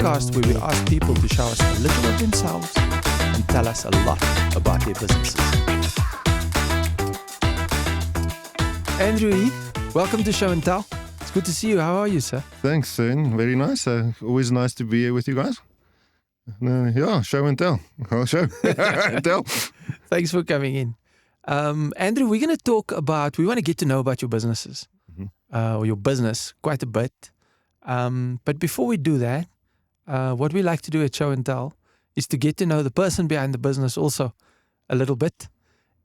podcast where we ask people to show us a little of themselves and tell us a lot about their businesses. Andrew Heath, welcome to Show and Tell. It's good to see you. How are you, sir? Thanks, Son. Very nice. Always nice to be here with you guys. Show and tell. I'll show and tell. Thanks for coming in. Andrew, we're going to talk about, we want to get to know about your businesses, or your business quite a bit. But before we do that, what we like to do at Show and Tell is to get to know the person behind the business also a little bit.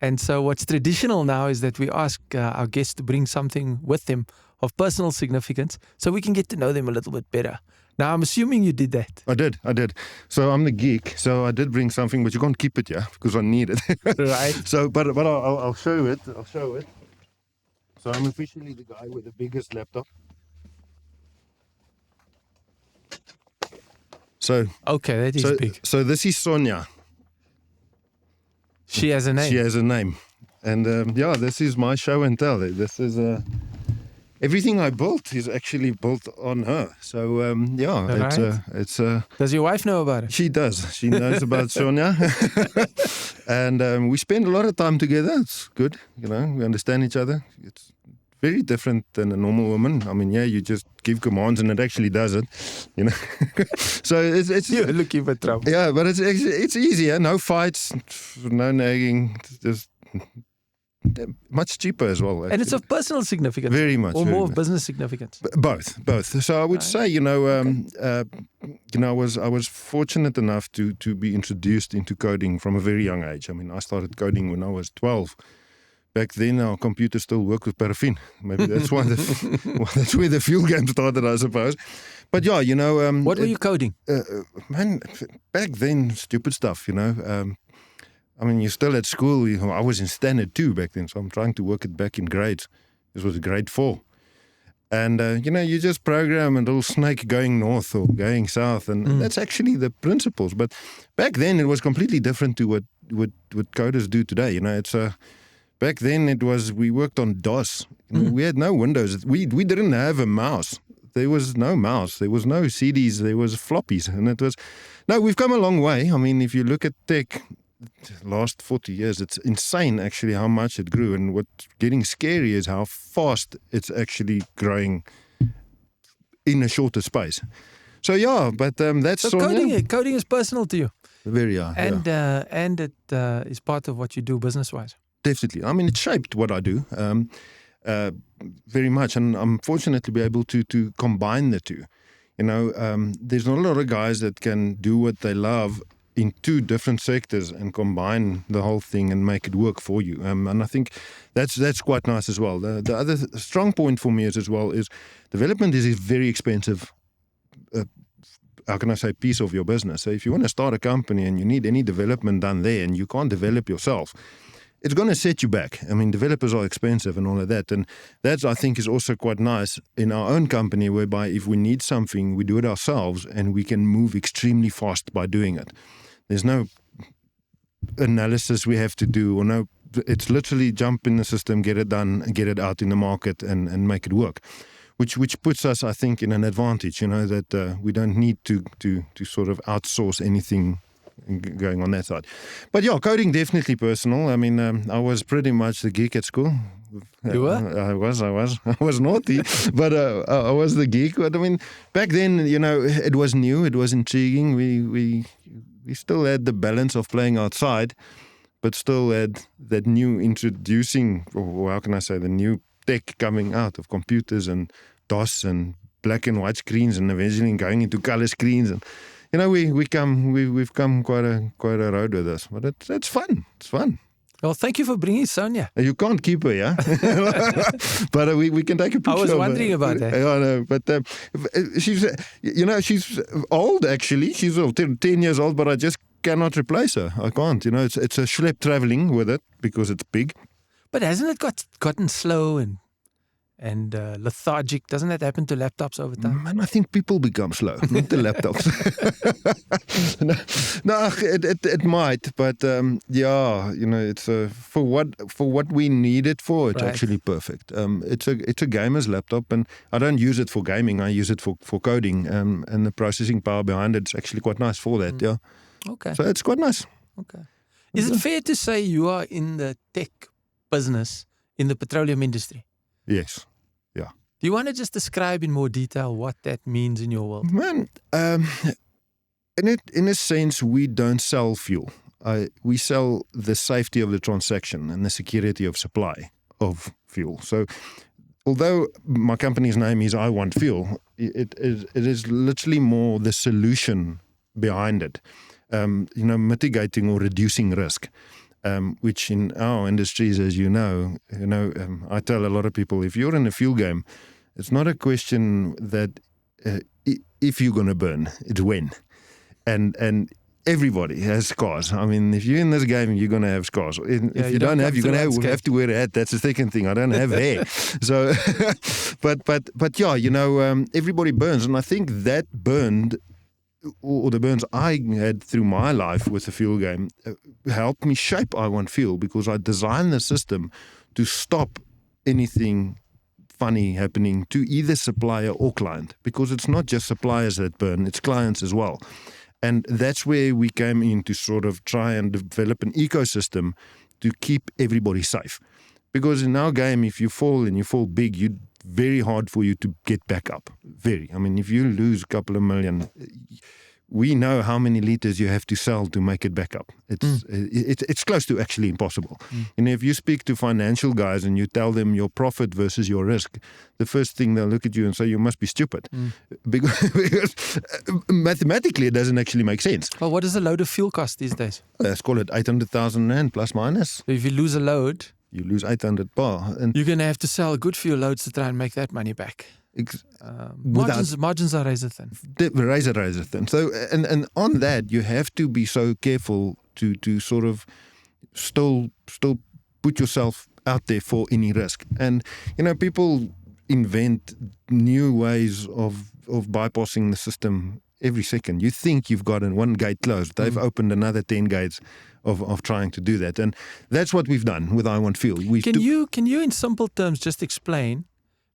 And so what's traditional now is that we ask our guests to bring something with them of personal significance so we can get to know them a little bit better. Now, I'm assuming you did that. I did. So I'm the geek. So I did bring something, but you can't keep it, because I need it. Right. So, but I'll show it. So I'm officially the guy with the biggest laptop. So okay, that is big. So this is Sonia. She has a name. She has a name, and this is my show and tell. This is everything I built is actually built on her. So it's Does your wife know about it? She does. She knows about Sonia, and we spend a lot of time together. It's good, we understand each other. It's very different than a normal woman. I mean, you just give commands and it actually does it, So it's You're looking for trouble. Yeah, but it's easier. No fights, no nagging. Just much cheaper as well. Actually. And it's of personal significance. Very much. Or very more much. of business significance. Both. So I would say, I was fortunate enough to be introduced into coding from a very young age. I mean, I started coding when I was 12. Back then, our computers still work with paraffin. Maybe that's why that's where the fuel game started, I suppose. But what were you coding? Man, back then, stupid stuff. I mean, you're still at school. I was in standard 2 back then, so I'm trying to work it back in grades. This was grade 4. And, you just program a little snake going north or going south, and that's actually the principles. But back then, it was completely different to what coders do today. Back then, we worked on DOS. We had no Windows. We didn't have a mouse. There was no mouse. There was no CDs. There was floppies. And we've come a long way. I mean, if you look at tech, last 40 years, it's insane actually how much it grew. And what's getting scary is how fast it's actually growing in a shorter space. So but that's so coding is personal to you. Very, yeah. And it is part of what you do business-wise. Definitely. I mean, it shaped what I do very much. And I'm fortunate to be able to combine the two. There's not a lot of guys that can do what they love in 2 different sectors and combine the whole thing and make it work for you. And I think that's quite nice as well. The other strong point for me is development is a very expensive, piece of your business. So if you want to start a company and you need any development done there and you can't develop yourself, it's going to set you back. I mean, developers are expensive and all of that. And that, I think, is also quite nice in our own company, whereby if we need something, we do it ourselves and we can move extremely fast by doing it. There's no analysis we have to do, it's literally jump in the system, get it done, get it out in the market and make it work. Which puts us, I think, in an advantage, that we don't need to sort of outsource anything going on that side. But coding definitely personal. I mean, I was pretty much the geek at school. You were? I was naughty, but I was the geek. But I mean, back then, it was new, it was intriguing. We still had the balance of playing outside, but still had that new introducing, or how can I say, the new tech coming out of computers and DOS and black and white screens, and eventually going into color screens. And we've come quite a road with this, but it's fun. It's fun. Well, thank you for bringing Sonia. You can't keep her, yeah? But we can take a picture. I was wondering about that. I know, but she's old actually. She's 10 years old, but I just cannot replace her. I can't. It's a schlep traveling with it because it's big. But hasn't it gotten slow and and lethargic. Doesn't that happen to laptops over time? Man, I think people become slow, not the laptops. no, it might, but it's for what we need it for. It's actually perfect. It's a gamer's laptop, and I don't use it for gaming. I use it for coding, and the processing power behind it's actually quite nice for that. Yeah. Okay. So it's quite nice. Okay. Is it fair to say you are in the tech business in the petroleum industry? Yes. Yeah. Do you want to just describe in more detail what that means in your world? Man, in a sense, we don't sell fuel. We sell the safety of the transaction and the security of supply of fuel. So, although my company's name is I Want Fuel, it is literally more the solution behind it. Mitigating or reducing risk. Which in our industries, as you know, I tell a lot of people, if you're in a fuel game, it's not a question that if you're going to burn, it's when. And everybody has scars. I mean, if you're in this game, you're going to have scars. If you don't have, you're going to have to wear a hat. That's the second thing. I don't have hair. So, but yeah, everybody burns. And I think that burned, or the burns I had through my life with the fuel game helped me shape I Want Fuel, because I designed the system to stop anything funny happening to either supplier or client, because it's not just suppliers that burn, it's clients as well. And that's where we came in to sort of try and develop an ecosystem to keep everybody safe. Because in our game, if you fall and you fall big, it's very hard for you to get back up. I mean, if you lose a couple of million, we know how many liters you have to sell to make it back up. It's close to actually impossible. If you speak to financial guys and you tell them your profit versus your risk, the first thing they'll look at you and say, you must be stupid. Because mathematically it doesn't actually make sense. Well, what does a load of fuel cost these days? Let's call it 800,000 Rand plus minus. So if you lose a load, you lose 800 bar. And you're going to have to sell good fuel loads to try and make that money back. Margins are razor thin. Razor thin. So, and on that, you have to be so careful to sort of still put yourself out there for any risk. And, people invent new ways of bypassing the system every second. You think you've got one gate closed. They've opened another 10 gates of trying to do that. And that's what we've done with I Want Fuel. Can you in simple terms just explain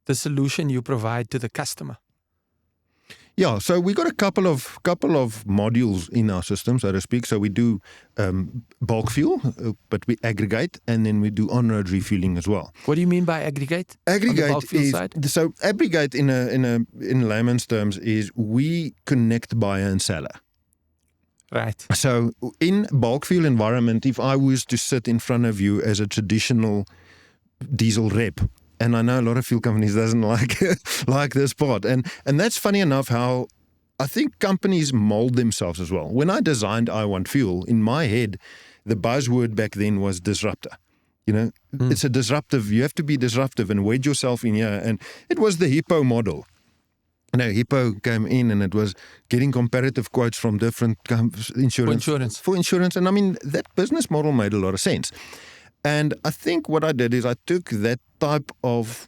the solution you provide to the customer? Yeah, so we got a couple of modules in our system, so to speak. So we do bulk fuel, but we aggregate, and then we do on-road refueling as well. What do you mean by aggregate? Aggregate is so aggregate in layman's terms is we connect buyer and seller. Right. So in bulk fuel environment, if I was to sit in front of you as a traditional diesel rep, and I know a lot of fuel companies doesn't like this part. And that's funny enough how I think companies mold themselves as well. When I designed I Want Fuel, in my head, the buzzword back then was disruptor. It's a disruptive, you have to be disruptive and wedge yourself in here. And it was the Hippo model. Hippo came in and it was getting comparative quotes from different insurance. For insurance. And I mean, that business model made a lot of sense. And I think what I did is I took that type of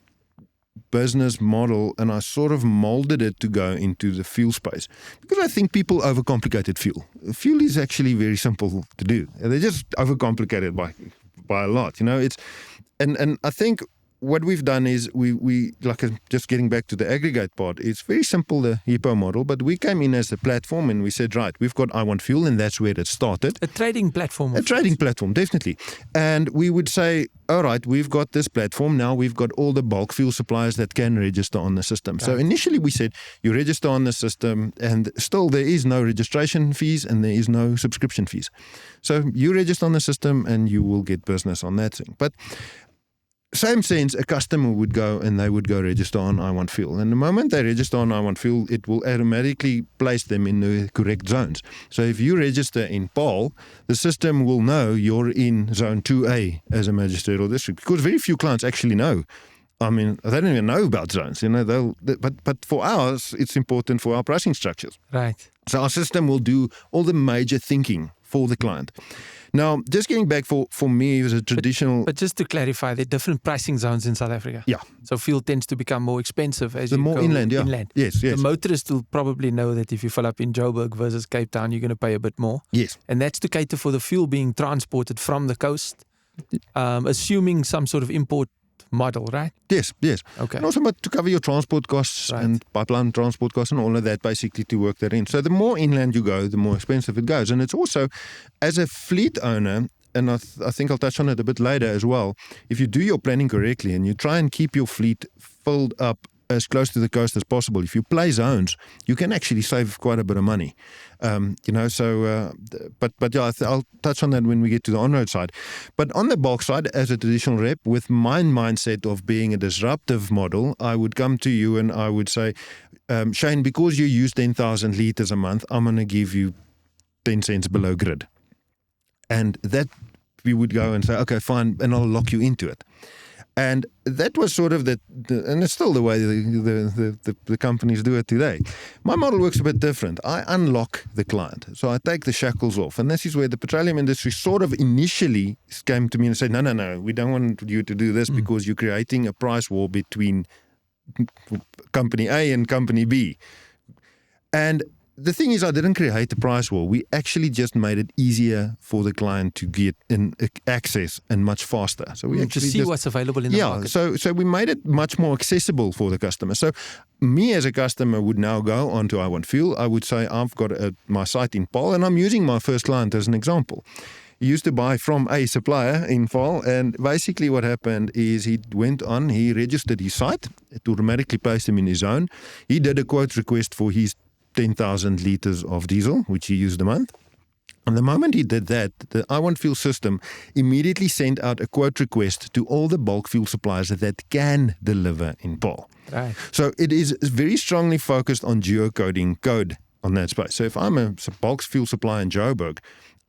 business model and I sort of molded it to go into the fuel space. Because I think people overcomplicated fuel. Fuel is actually very simple to do. They just overcomplicate it by a lot. And I think what we've done is we like just getting back to the aggregate part, it's very simple, the Hippo model, but we came in as a platform and we said, right, we've got I Want Fuel, and that's where it started. A trading platform. A trading platform, definitely. And we would say, all right, we've got this platform, now we've got all the bulk fuel suppliers that can register on the system. Right. So initially we said, you register on the system and still there is no registration fees and there is no subscription fees. So you register on the system and you will get business on that thing. But same sense, a customer would go and they would go register on I Want Fuel. And the moment they register on I Want Fuel, it will automatically place them in the correct zones. So if you register in Paarl, the system will know you're in zone 2A as a magisterial district, because very few clients actually know. I mean, they don't even know about zones, but for ours, it's important for our pricing structures. Right. So our system will do all the major thinking for the client. Now, just getting back for me, it was a traditional... But just to clarify, there are different pricing zones in South Africa. Yeah. So fuel tends to become more expensive as The you more go inland, yeah. inland. Yes. The motorist will probably know that if you fill up in Joburg versus Cape Town, you're going to pay a bit more. Yes. And that's to cater for the fuel being transported from the coast, assuming some sort of import model, right? Yes. Okay. And also to cover your transport costs Right. and pipeline transport costs and all of that, basically to work that in. So the more inland you go, the more expensive it goes. And it's also, as a fleet owner, and I think I'll touch on it a bit later as well, if you do your planning correctly and you try and keep your fleet filled up as close to the coast as possible, if you play zones, you can actually save quite a bit of money. But yeah, I'll touch on that when we get to the on-road side. But on the bulk side, as a traditional rep, with my mindset of being a disruptive model, I would come to you and I would say, Shane, because you use 10,000 litres a month, I'm going to give you 10 cents below grid. And that we would go and say, okay, fine, and I'll lock you into it. And that was sort of and it's still the way the companies do it today. My model works a bit different. I unlock the client. So I take the shackles off. And this is where the petroleum industry sort of initially came to me and said, no, we don't want you to do this because you're creating a price war between company A and company B. And the thing is, I didn't create a price war. We actually just made it easier for the client to get in access and much faster. So we actually to see what's available in the market. So we made it much more accessible for the customer. So me as a customer would now go onto I Want Fuel. I would say I've got my site in Paarl, and I'm using my first client as an example. He used to buy from a supplier in Paarl, and basically what happened is he registered his site. It automatically placed him in his zone. He did a quote request for his 10,000 litres of diesel, which he used a month. And the moment he did that, the I Want Fuel system immediately sent out a quote request to all the bulk fuel suppliers that can deliver in Paarl. Right. So it is very strongly focused on geocoding code on that space. So if I'm a bulk fuel supplier in Joburg,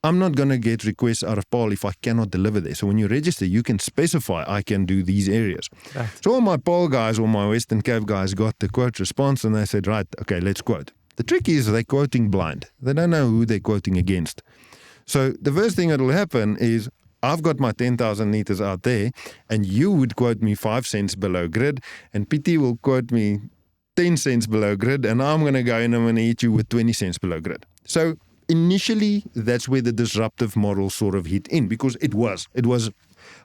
I'm not going to get requests out of Paarl if I cannot deliver there. So when you register, you can specify I can do these areas. Right. So all my Paarl guys or my Western Cape guys got the quote response and they said, right, okay, let's quote. The trick is they're quoting blind. They don't know who they're quoting against. So the first thing that will happen is I've got my 10,000 litres out there and you would quote me 5 cents below grid and PT will quote me 10 cents below grid and I'm going to go and I'm going to hit you with 20 cents below grid. So initially, that's where the disruptive model sort of hit in because it was,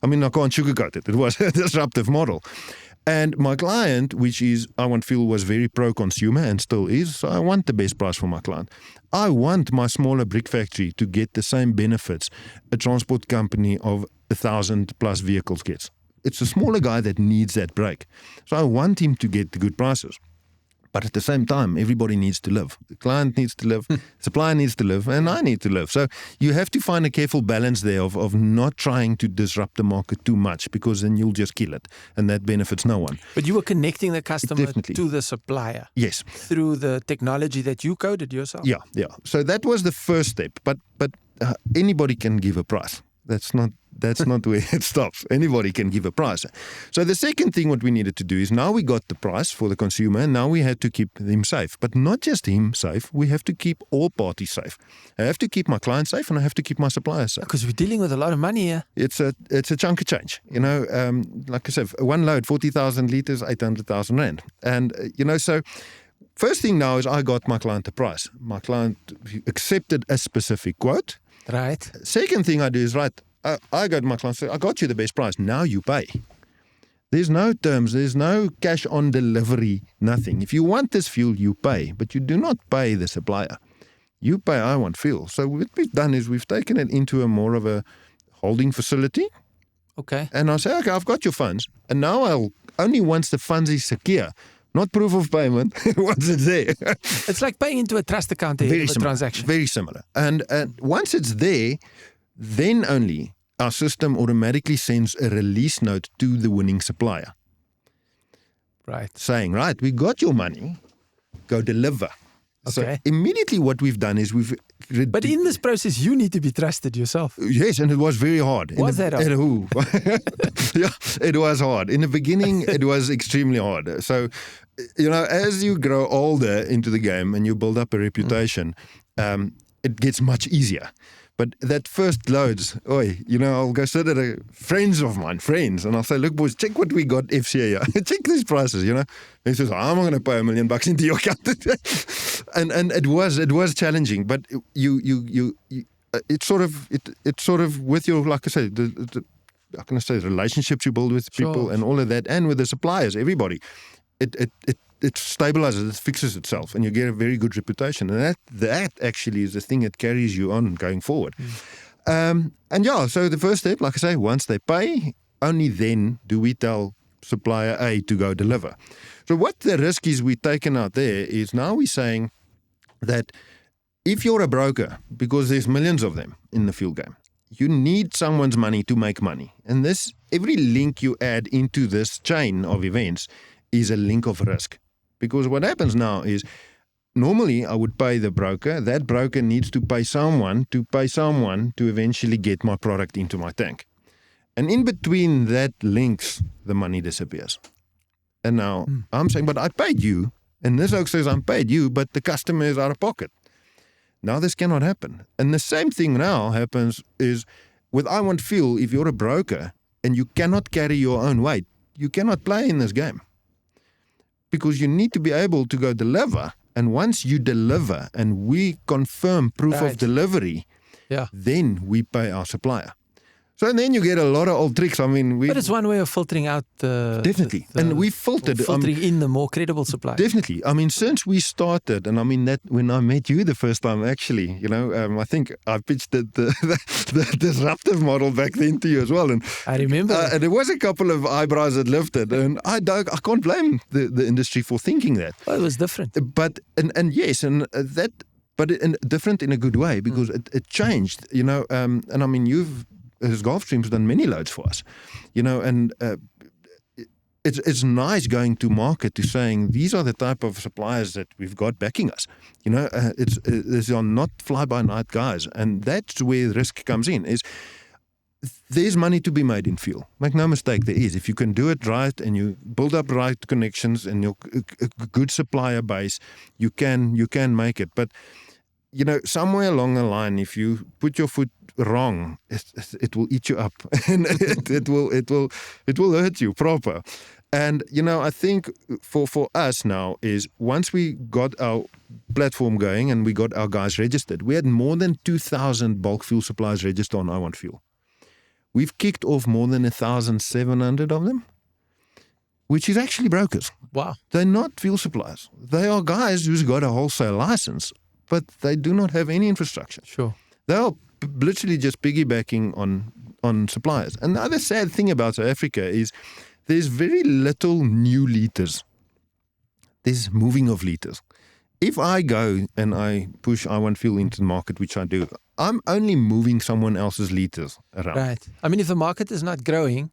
I mean, I can't sugarcoat it. It was a disruptive model. And my client, which is I Want Fuel, was very pro-consumer and still is. So I want the best price for my client. I want my smaller brick factory to get the same benefits a transport company of 1,000 plus vehicles gets. It's a smaller guy that needs that break. So I want him to get the good prices. But at the same time, everybody needs to live. The client needs to live, supplier needs to live, and I need to live. So you have to find a careful balance there of not trying to disrupt the market too much because then you'll just kill it, and that benefits no one. But you were connecting the customer Definitely. to the supplier. Yes. Through the technology that you coded yourself. Yeah. So that was the first step. But anybody can give a price. That's not where it stops. Anybody can give a price. So the second thing what we needed to do is now we got the price for the consumer and now we had to keep him safe. But not just him safe, we have to keep all parties safe. I have to keep my client safe and I have to keep my supplier safe. Because we're dealing with a lot of money here. It's a chunk of change. Like I said, one load, 40,000 litres, 800,000 Rand. And, so first thing now is I got my client a price. My client accepted a specific quote. Right. Second thing I do is, right, I go to my client and say, I got you the best price. Now you pay. There's no terms. There's no cash on delivery, nothing. If you want this fuel, you pay. But you do not pay the supplier. You pay I Want Fuel. So what we've done is we've taken it into a more of a holding facility. Okay. And I say, okay, I've got your funds. And now I'll, only once the funds is secure, not proof of payment, once it's there. It's like paying into a trust account ahead of a transaction. Very similar. And once it's there, then only our system automatically sends a release note to the winning supplier. Right. Saying, right, we got your money, go deliver. Okay. So immediately what we've done is we've... But in this process, you need to be trusted yourself. Yes, and it was very hard. Was that hard? Yeah, it was hard. In the beginning, it was extremely hard. So, as you grow older into the game and you build up a reputation, it gets much easier. But that first loads, I'll go sit at friends, and I'll say, look, boys, check what we got FCA here. Check these prices, And he says, I'm not going to pay $1 million into your account. and it was challenging, but it's sort of with your, like I say, the relationships you build with people and all of that, and with the suppliers, everybody, it stabilizes, it fixes itself, and you get a very good reputation. And that actually is the thing that carries you on going forward. So the first step, like I say, once they pay, only then do we tell supplier A to go deliver. So what the risk is we're taking out there is now we're saying that if you're a broker, because there's millions of them in the fuel game, you need someone's money to make money. And every link you add into this chain of events is a link of risk. Because what happens now is, normally I would pay the broker. That broker needs to pay someone to eventually get my product into my tank. And in between that links, the money disappears. And now I'm saying, but I paid you. And this oak says, I'm paid you, but the customer is out of pocket. Now this cannot happen. And the same thing now happens is with I Want Fuel, if you're a broker and you cannot carry your own weight, you cannot play in this game. Because you need to be able to go deliver. And once you deliver and we confirm proof of delivery, then we pay our supplier. So then you get a lot of old tricks. I mean, but it's one way of filtering out definitely, and we filtered filtering in the more credible suppliers. Definitely. I mean, since we started, and I mean that when I met you the first time, actually, I think I pitched the disruptive model back then to you as well, and I remember. And there was a couple of eyebrows that lifted, and I can't blame the industry for thinking that. Well, it was different, but different in a good way because it changed, and I mean as Gulfstream's done many loads for us, and it's nice going to market to saying these are the type of suppliers that we've got backing us. These are not fly-by-night guys, and that's where risk comes in. There's money to be made in fuel. Make no mistake, there is. If you can do it right and you build up right connections and your good supplier base, you can make it. But somewhere along the line, if you put your foot wrong, it will eat you up, and it will hurt you proper. And I think for us now is once we got our platform going and we got our guys registered, we had more than 2,000 bulk fuel suppliers registered on I Want Fuel. We've kicked off more than 1,700 of them, which is actually brokers. Wow, they're not fuel suppliers. They are guys who's got a wholesale license, but they do not have any infrastructure. Sure. They are literally just piggybacking on suppliers. And the other sad thing about South Africa is there's very little new litres. There's moving of litres. If I go and I push I Want Fuel into the market, which I do, I'm only moving someone else's litres around. Right. I mean, if the market is not growing,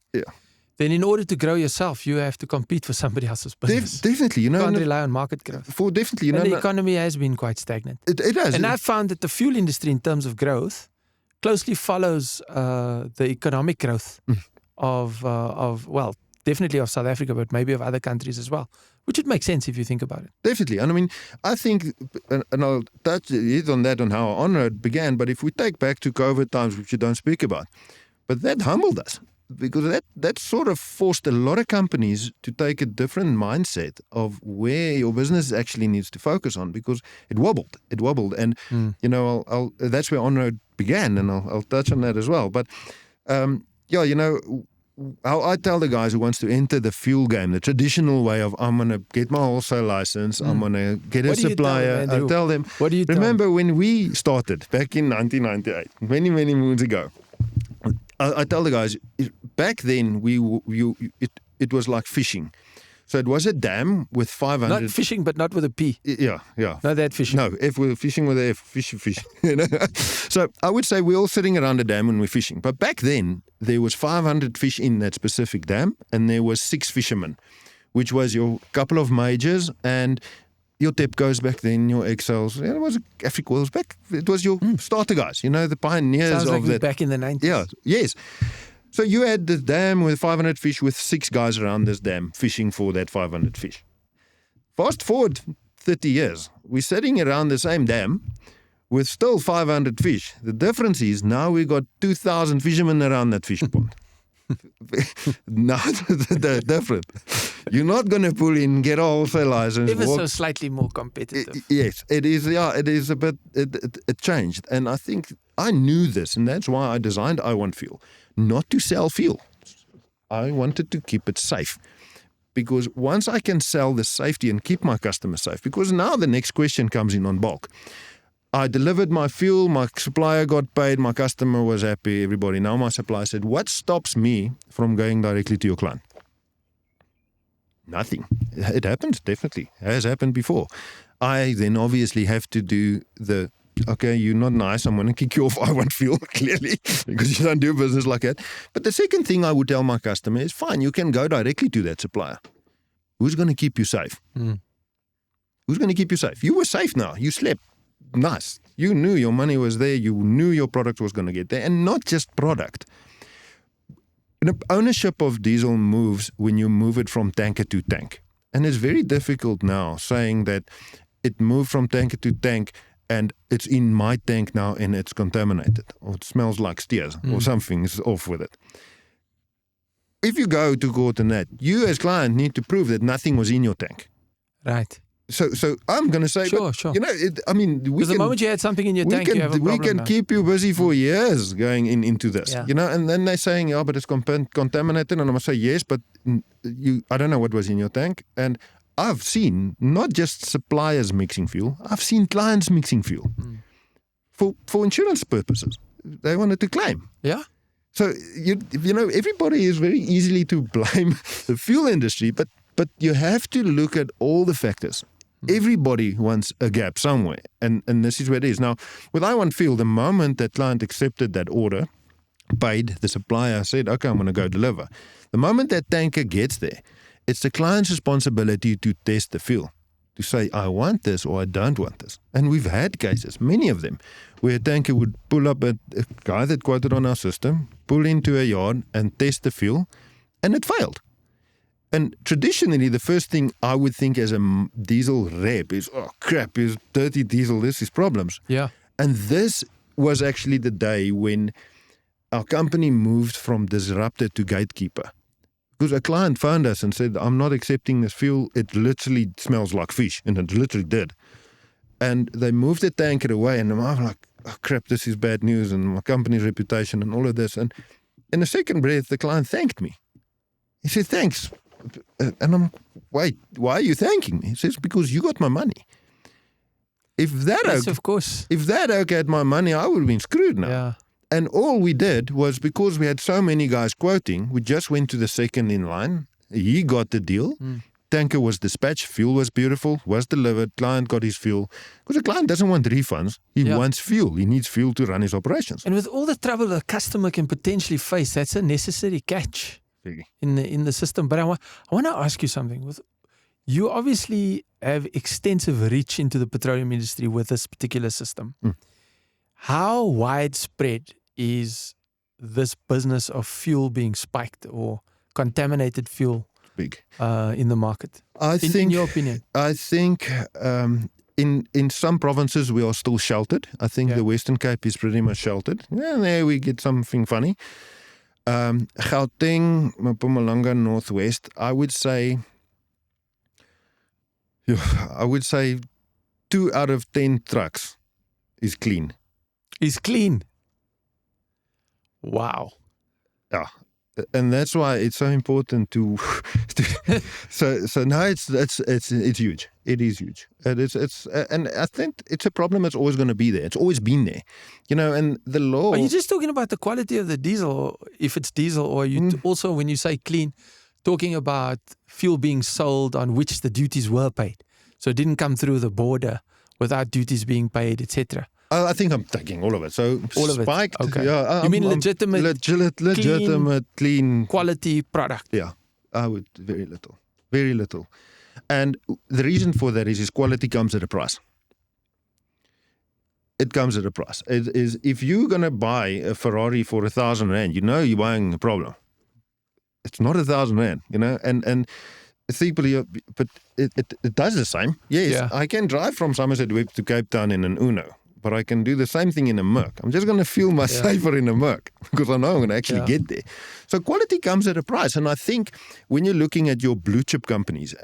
then in order to grow yourself, you have to compete for somebody else's business. Definitely. You can't rely on market growth. Definitely. And the economy has been quite stagnant. It has. And I've found that the fuel industry, in terms of growth, closely follows the economic growth of definitely of South Africa, but maybe of other countries as well, which would make sense if you think about it. Definitely. And I mean, I think, and I'll touch on that on how On-Road began, but if we take back to COVID times, which you don't speak about, but that humbled us. Because that sort of forced a lot of companies to take a different mindset of where your business actually needs to focus on, because it wobbled, and I'll that's where On-Road began, and I'll touch on that as well. But how I tell the guys who wants to enter the fuel game, the traditional way of I'm gonna get my wholesale license, I'm gonna get a supplier. I tell them, what do you remember when we started back in 1998, many moons ago? I tell the guys, back then it was like fishing. So it was a dam with 500... Not fishing, but not with a P. Yeah. Not that fishing. No, if we're fishing with a F, fish. So I would say we're all sitting around a dam when we're fishing. But back then, there was 500 fish in that specific dam, and there was 6 fishermen, which was your couple of majors and your TEPCOs back then, your Excels. It was Africa Oils back. It was your starter guys, the pioneers. Sounds of like that. Back in the 90s. Yeah, yes. So you had this dam with 500 fish with 6 guys around this dam fishing for that 500 fish. Fast forward 30 years, we're sitting around the same dam with still 500 fish. The difference is now we got 2,000 fishermen around that fish pond. Now they're different. You're not going to pull in, get a wholesale license. Ever so slightly more competitive. Yes, it is. Yeah, it is a bit. It changed, and I think I knew this, and that's why I designed I Want Fuel, not to sell fuel. I wanted to keep it safe, because once I can sell the safety and keep my customers safe, because now the next question comes in on bulk. I delivered my fuel, my supplier got paid, my customer was happy, everybody. Now my supplier said, what stops me from going directly to your client? Nothing. It happens, definitely. It has happened before. I then obviously have to do okay, you're not nice, I'm going to kick you off I Want Fuel, clearly, because you don't do business like that. But the second thing I would tell my customer is, fine, you can go directly to that supplier. Who's going to keep you safe? Who's going to keep you safe? You were safe now. You slept. Nice. You knew your money was there. You knew your product was going to get there. And not just product. The ownership of diesel moves when you move it from tanker to tank. And it's very difficult now saying that it moved from tanker to tank and it's in my tank now and it's contaminated. Or it smells like steers or something is off with it. If you go to court on that, you as client need to prove that nothing was in your tank. Right. So I'm going to say, sure. Because the moment you had something in your tank, you have a problem. We can keep you busy for years going into this, Yeah. and then they're saying, but it's contaminated. And I must say, yes, but I don't know what was in your tank. And I've seen not just suppliers mixing fuel, I've seen clients mixing fuel for insurance purposes. They wanted to claim. Yeah. So, everybody is very easily to blame the fuel industry, but you have to look at all the factors. Everybody wants a gap somewhere, and this is where it is. Now, with I Want Fuel, the moment that client accepted that order, paid, the supplier said, okay, I'm going to go deliver. The moment that tanker gets there, it's the client's responsibility to test the fuel, to say, I want this or I don't want this. And we've had cases, many of them, where a tanker would pull up a guy that quoted on our system, pull into a yard and test the fuel, and it failed. And traditionally, the first thing I would think as a diesel rep is, oh crap, is dirty diesel, this is problems. Yeah. And this was actually the day when our company moved from Disruptor to Gatekeeper. Because a client phoned us and said, I'm not accepting this fuel, it literally smells like fish. And it literally did. And they moved the tanker away, and I'm like, oh crap, this is bad news, and my company's reputation and all of this. And in a second breath, the client thanked me. He said, thanks. And I'm like, wait, why are you thanking me? He says, because you got my money. Of course. If that oak had my money, I would have been screwed now. Yeah. And all we did was, because we had so many guys quoting, we just went to the second in line. He got the deal. Tanker was dispatched. Fuel was beautiful, was delivered. Client got his fuel. Because the client doesn't want refunds. He wants fuel. He needs fuel to run his operations. And with all the trouble a customer can potentially face, that's a necessary catch in the system. But I want to ask you something. You obviously have extensive reach into the petroleum industry with this particular system. How widespread is this business of fuel being spiked or contaminated fuel big in the market? In your opinion? I think in some provinces we are still sheltered. I think the Western Cape is pretty much sheltered. Yeah, there we get something funny. Gauteng, Mpumalanga, Northwest, I would say 2 out of 10 trucks is clean. Is clean. Wow. Yeah. And that's why it's so important to so now it's huge. It is huge. And I think it's a problem that's always going to be there. It's always been there. And the law. Are you just talking about the quality of the diesel, if it's diesel, or are you also, when you say clean, talking about fuel being sold on which the duties were paid? So it didn't come through the border without duties being paid, etc. I think I'm taking all of it. So all of spiked, it. Okay. Yeah, you mean legitimate, clean quality product? Yeah, I would very little. And the reason for that is quality comes at a price. It comes at a price. It is, if you're going to buy a Ferrari for 1,000 rand, you're buying a problem. It's not 1,000 rand, and but it does the same. Yes, I can drive from Somerset Web to Cape Town in an Uno. but I can do the same thing in a Merc. I'm just going to fuel my safer in a Merc because I know I'm going to actually get there. So quality comes at a price. And I think when you're looking at your blue chip companies,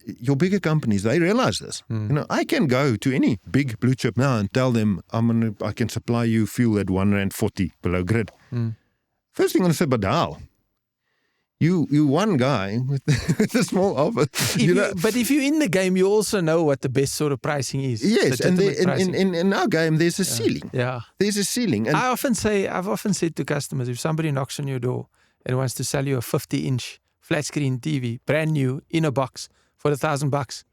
your bigger companies, they realize this. I can go to any big blue chip now and tell them I can supply you fuel at R1.40 below grid. First thing I'm going to say, but how? You one guy with a small office. But if you're in the game, you also know what the best sort of pricing is. Yes, and in our game, there's a ceiling. Yeah. There's a ceiling. And I've often said to customers, if somebody knocks on your door and wants to sell you a 50-inch flat screen TV, brand new, in a box for $1,000,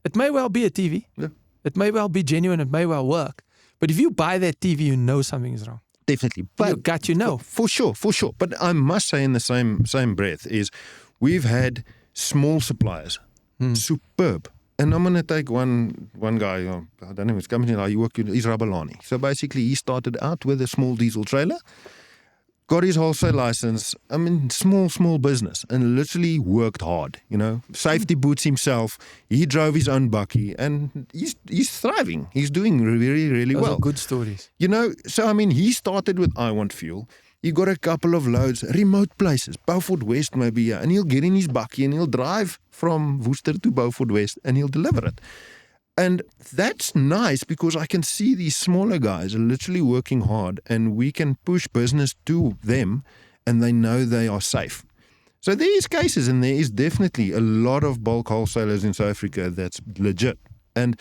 it may well be a TV. Yeah. It may well be genuine. It may well work. But if you buy that TV, you know something is wrong. Definitely. But your gut, For sure. But I must say in the same breath is we've had small suppliers, superb. And I'm going to take one guy, I don't know his company, he worked with, he's Rabalani. So basically he started out with a small diesel trailer, got his wholesale license, small business, and literally worked hard, safety boots himself. He drove his own bucky, and he's thriving. He's doing really, really well. Those are good stories. So he started with I Want Fuel. He got a couple of loads, remote places, Beaufort West maybe, and he'll get in his bucky and he'll drive from Worcester to Beaufort West and he'll deliver it. And that's nice because I can see these smaller guys are literally working hard and we can push business to them and they know they are safe. So there is cases and there is definitely a lot of bulk wholesalers in South Africa that's legit. And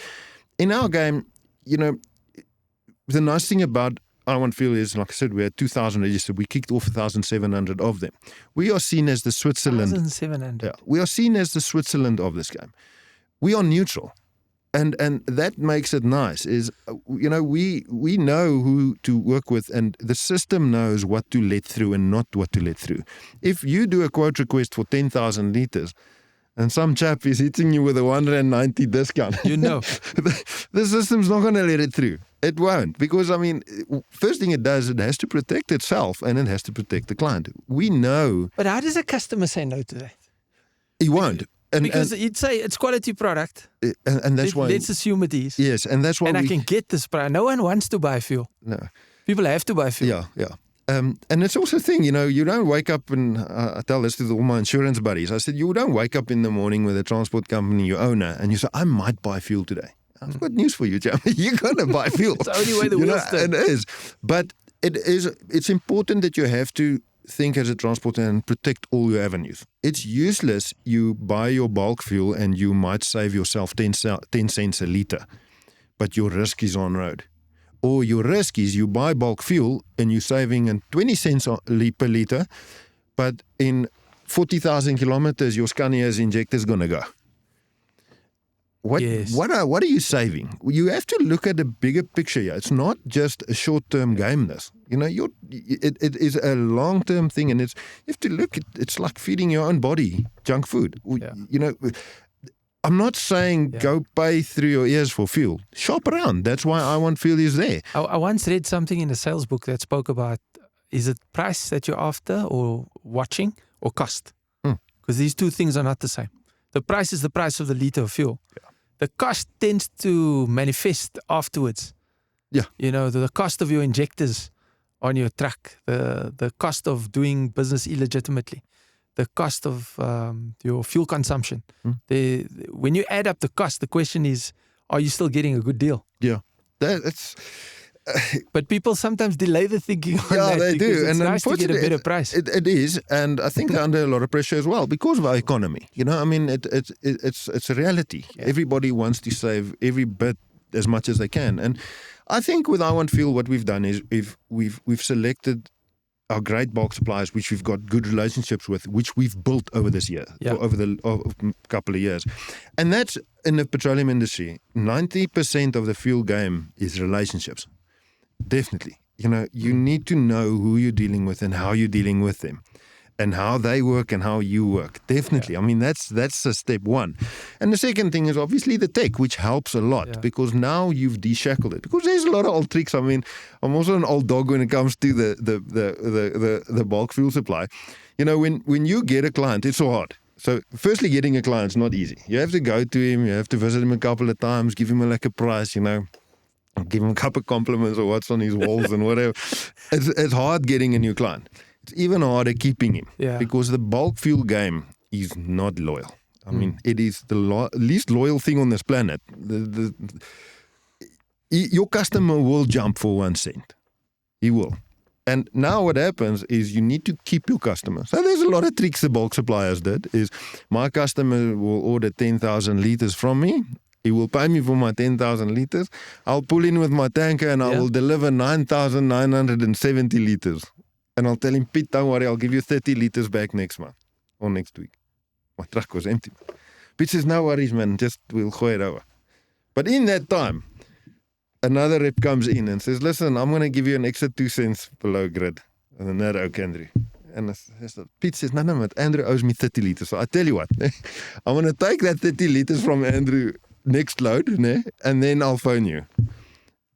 in our game, the nice thing about I Want Fuel is, like I said, we had 2,000 registered. We kicked off 1,700 of them. We are seen as the Switzerland. 1,700. Yeah, we are seen as the Switzerland of this game. We are neutral. And that makes it nice is, we know who to work with and the system knows what to let through and not what to let through. If you do a quote request for 10,000 litres and some chap is hitting you with a 190 discount, the system's not going to let it through. It won't because, first thing it does, it has to protect itself and it has to protect the client. We know. But how does a customer say no to that? He won't. Because you'd say it's quality product. And that's why. Let's assume it is. Yes, and that's why. And I can get this price. No one wants to buy fuel. No. People have to buy fuel. Yeah. And it's also a thing, you don't wake up and I tell this to all my insurance buddies. I said, you don't wake up in the morning with a transport company, your owner, and you say, I might buy fuel today. I've got news for you, Jam. You're going to buy fuel. It's the only way the wheels turn. It is. But it's important that you have to think as a transporter and protect all your avenues. It's useless you buy your bulk fuel and you might save yourself 10 cents a litre, but your risk is on road. Or your risk is you buy bulk fuel and you're saving 20 cents per litre, but in 40,000 kilometers, your Scania's injector is going to go. What are you saving? You have to look at the bigger picture here. It's not just a short-term game. This, it is a long-term thing, and you have to look. It's like feeding your own body junk food. Yeah. I'm not saying go pay through your ears for fuel. Shop around. That's why I Want Fuel is there. I once read something in a sales book that spoke about: is it price that you're after, or watching, or cost? Because these two things are not the same. The price is the price of the liter of fuel. Yeah. The cost tends to manifest afterwards. Yeah. The cost of your injectors on your truck, the cost of doing business illegitimately, the cost of your fuel consumption. When you add up the cost, the question is, are you still getting a good deal? Yeah. That's... But people sometimes delay the thinking on that. They do. It's nice to get a better price. It is, and I think they're under a lot of pressure as well because of our economy. It's a reality. Yeah. Everybody wants to save every bit as much as they can, and I think with I Want Fuel, what we've done is we've selected our great bulk suppliers, which we've got good relationships with, which we've built over this year, over the couple of years, and that's in the petroleum industry. 90% of the fuel game is relationships. Definitely. You need to know who you're dealing with and how you're dealing with them and how they work and how you work. Definitely. Yeah. That's a step one. And the second thing is obviously the tech, which helps a lot because now you've deshackled it. Because there's a lot of old tricks. I'm also an old dog when it comes to the bulk fuel supply. When you get a client, it's so hard. So firstly, getting a client is not easy. You have to go to him. You have to visit him a couple of times, give him a price, I'll give him a couple of compliments or what's on his walls and whatever. It's hard getting a new client. It's even harder keeping him because the bulk fuel game is not loyal. I mean, it is the least loyal thing on this planet. Your customer will jump for 1 cent. He will. And now what happens is you need to keep your customer. So there's a lot of tricks the bulk suppliers did. Is my customer will order 10,000 liters from me. He will pay me for my 10,000 liters. I'll pull in with my tanker and I will deliver 9,970 liters. And I'll tell him, Pete, don't worry, I'll give you 30 liters back next month or next week. My truck was empty. Pete says, no worries, man, just we'll go it over. But in that time, another rep comes in and says, listen, I'm going to give you an extra 2 cents below grid. And then that, okay, Andrew. And Pete says, no, but Andrew owes me 30 liters. So I tell you what, I'm going to take that 30 liters from Andrew next load, and then I'll phone you.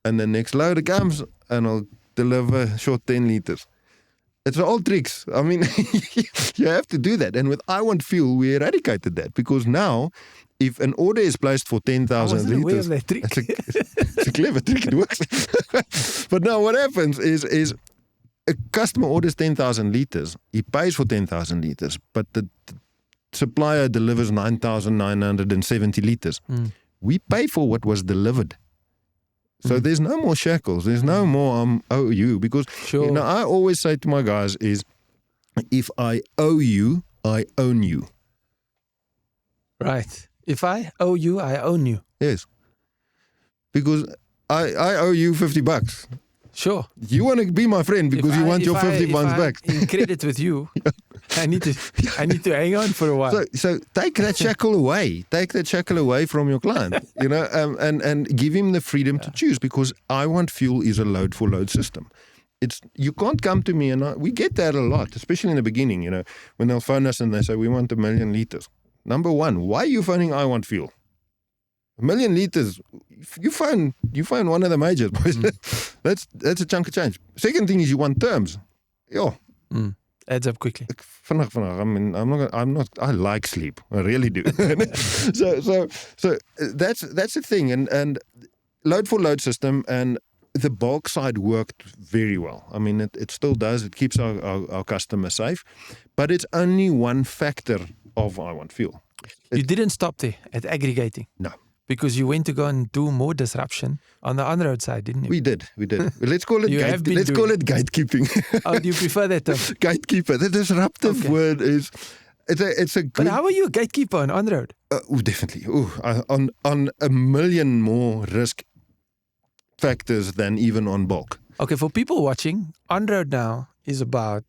And the next load comes and I'll deliver short 10 liters. It's all tricks. I mean, you have to do that. And with I Want Fuel, we eradicated that because now, if an order is placed for 10,000 liters, it's a clever trick. It works. But now what happens is a customer orders 10,000 liters. He pays for 10,000 liters, but the supplier delivers 9,970 liters. We pay for what was delivered. So there's no more shackles. There's no more owe you because I always say to my guys is if I owe you, I own you. Right. If I owe you, I own you. Yes. Because I owe you $50. Sure. You want to be my friend because you want your 50 ones back. In credit with you, I need to hang on for a while. So take that shackle away. Take that shackle away from your client, and give him the freedom to choose because I Want Fuel is a load for load system. You can't come to me and we get that a lot, especially in the beginning, when they'll phone us and they say, we want 1 million liters. Number one, why are you phoning I Want Fuel? 1 million liters, you phone one of the majors, boys. That's a chunk of change. Second thing is you want terms. Adds up quickly. I mean, I like sleep. I really do. so that's the thing. And load for load system and the bulk side worked very well. I mean, it still does. It keeps our customer safe, but it's only one factor of I Want Fuel. You didn't stop there at aggregating. No. Because you went to go and do more disruption on the on-road side, didn't you? We did. Let's call it call it gatekeeping. Oh, do you prefer that term? Gatekeeper. The disruptive word is it's a good. But how are you a gatekeeper on road? Definitely. On 1 million more risk factors than even on bulk. Okay, for people watching, on road now is about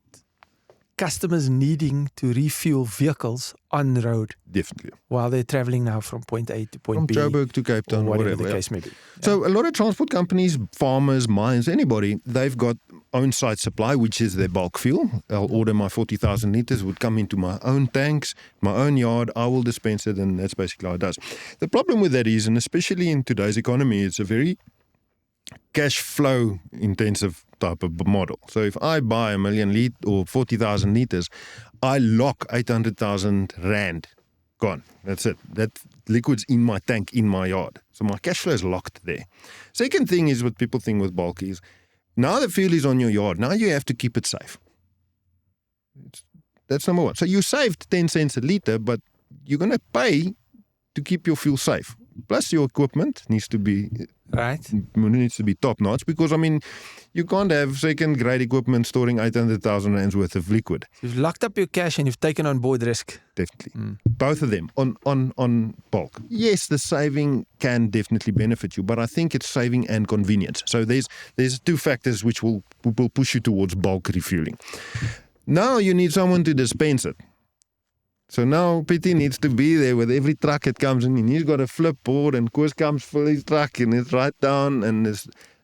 customers needing to refuel vehicles on road. Definitely. While they're traveling now from point A to point B. From Joburg to Cape Town, whatever the case may be. So a lot of transport companies, farmers, mines, anybody, they've got on-site supply, which is their bulk fuel. I'll order my 40,000 liters, would come into my own tanks, my own yard, I will dispense it, and that's basically how it does. The problem with that is, and especially in today's economy, it's a very cash flow intensive type of model. So if I buy 1 million liters or 40,000 liters, I lock 800,000 rand. Gone. That's it. That liquid's in my tank, in my yard. So my cash flow is locked there. Second thing is what people think with bulk is, now the fuel is on your yard. Now you have to keep it safe. That's number one. So you saved 10 cents a liter, but you're going to pay to keep your fuel safe. Plus your equipment needs to be top notch because, I mean, you can't have second grade equipment storing 800,000 rands worth of liquid. You've locked up your cash and you've taken on board risk. Definitely. Both of them on bulk. Yes, the saving can definitely benefit you, but I think it's saving and convenience. So there's two factors which will push you towards bulk refueling. Now you need someone to dispense it. So now Pity needs to be there with every truck that comes in, and he's got a flip board, and Koos comes for his truck, and it's right down, and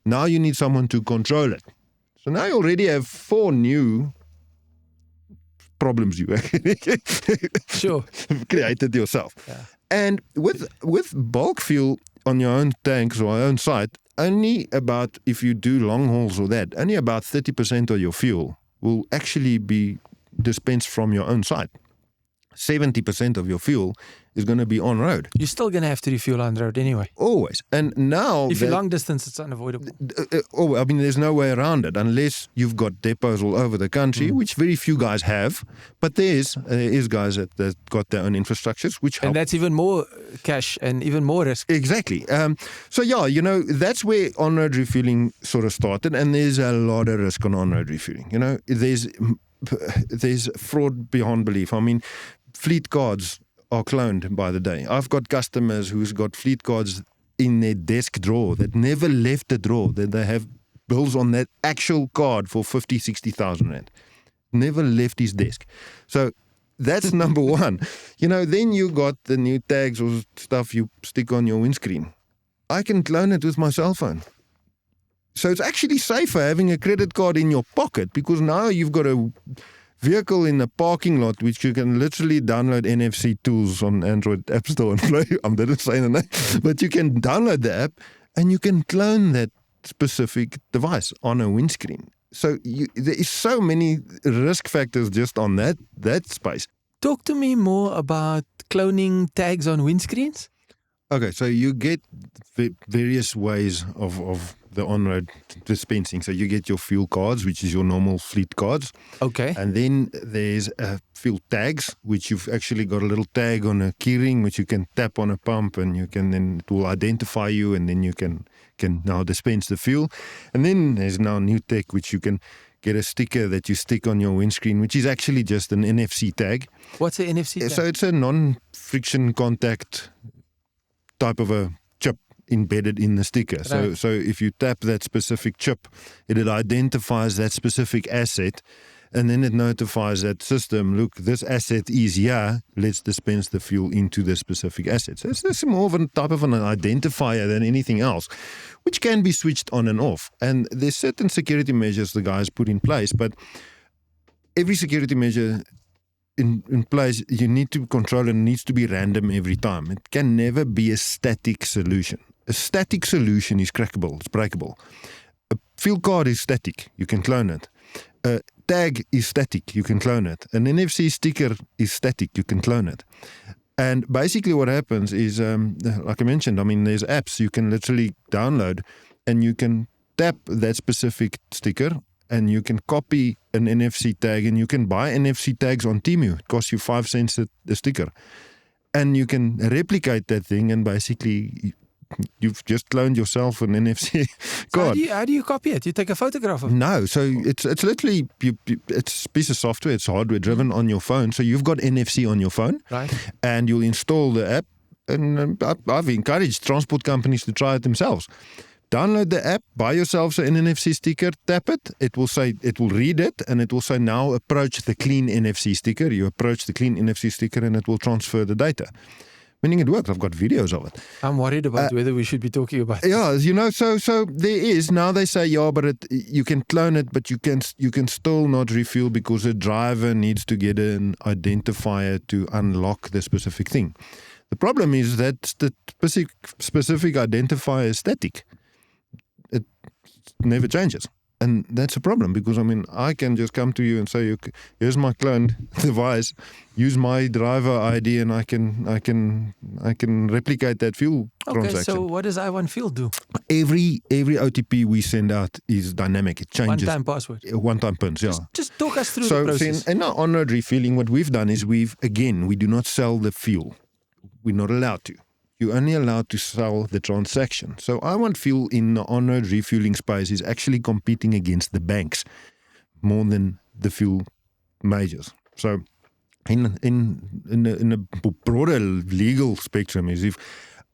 now you need someone to control it. So now you already have 4 new problems you created yourself. Yeah. And with bulk fuel on your own tanks or your own site, only about, if you do long hauls or that, only about 30% of your fuel will actually be dispensed from your own site. 70% of your fuel is going to be on road. You're still going to have to refuel on the road anyway. Always. And now... If you're long distance, it's unavoidable. There's no way around it unless you've got depots all over the country, which very few guys have. But there is guys that got their own infrastructures, which help. And that's even more cash and even more risk. Exactly. That's where on-road refueling sort of started. And there's a lot of risk on on-road refueling. There's fraud beyond belief. I mean, fleet cards are cloned by the day. I've got customers who's got fleet cards in their desk drawer that never left the drawer, that they have bills on that actual card for 50, 60,000 rand. Never left his desk. So that's number one. Then you got the new tags or stuff you stick on your windscreen. I can clone it with my cell phone. So it's actually safer having a credit card in your pocket, because now you've got a vehicle in the parking lot which you can literally download NFC tools on Android App Store and play. I didn't say the name, but you can download the app and you can clone that specific device on a windscreen. So there is so many risk factors just on that space. Talk to me more about cloning tags on windscreens. Okay, so you get various ways of the on-road dispensing. So you get your fuel cards, which is your normal fleet cards. Okay. And then there's fuel tags, which you've actually got a little tag on a keyring, which you can tap on a pump, and it will identify you, and then you can now dispense the fuel. And then there's now new tech, which you can get a sticker that you stick on your windscreen, which is actually just an NFC tag. What's an NFC tag? So it's a non-friction contact type of a chip embedded in the sticker. Right. So if you tap that specific chip, it identifies that specific asset, and then it notifies that system, look, this asset is here, let's dispense the fuel into the specific asset. So it's more of a type of an identifier than anything else, which can be switched on and off. And there's certain security measures the guys put in place, but every security measure in place, you need to control, and needs to be random every time. It can never be a static solution. A static solution is crackable, it's breakable. A fuel card is static, you can clone it. A tag is static, you can clone it. An NFC sticker is static, you can clone it. And basically what happens is, like I mentioned, there's apps you can literally download, and you can tap that specific sticker, and you can copy an NFC tag, and you can buy NFC tags on Temu. It costs you 5 cents a sticker. And you can replicate that thing, and basically you've just cloned yourself an NFC card. So how do you copy it? You take a photograph of it? No, so it's literally, it's a piece of software, it's hardware driven on your phone. So you've got NFC on your phone, right? And you'll install the app. And I've encouraged transport companies to try it themselves. Download the app, buy yourself an NFC sticker, tap it, it will read it, and it will say, now approach the clean NFC sticker. You approach the clean NFC sticker, and it will transfer the data. Meaning it works. I've got videos of it. I'm worried about whether we should be talking about it. Yeah, so there is, now they say, but you can clone it, but you can still not refuel because the driver needs to get an identifier to unlock the specific thing. The problem is that the specific identifier is static. It never changes. And that's a problem, because I can just come to you and say, okay, here's my cloned device, use my driver ID, and I can replicate that fuel transaction. Okay, so what does I1Fuel do? Every OTP we send out is dynamic. It changes. One-time password. One-time pins, yeah. Just talk us through the process. So in our on-road refueling, what we've done is we do not sell the fuel. We're not allowed to. You're only allowed to sell the transaction. So I1Fuel in the on-road refueling space is actually competing against the banks more than the fuel majors. So in a broader legal spectrum is, if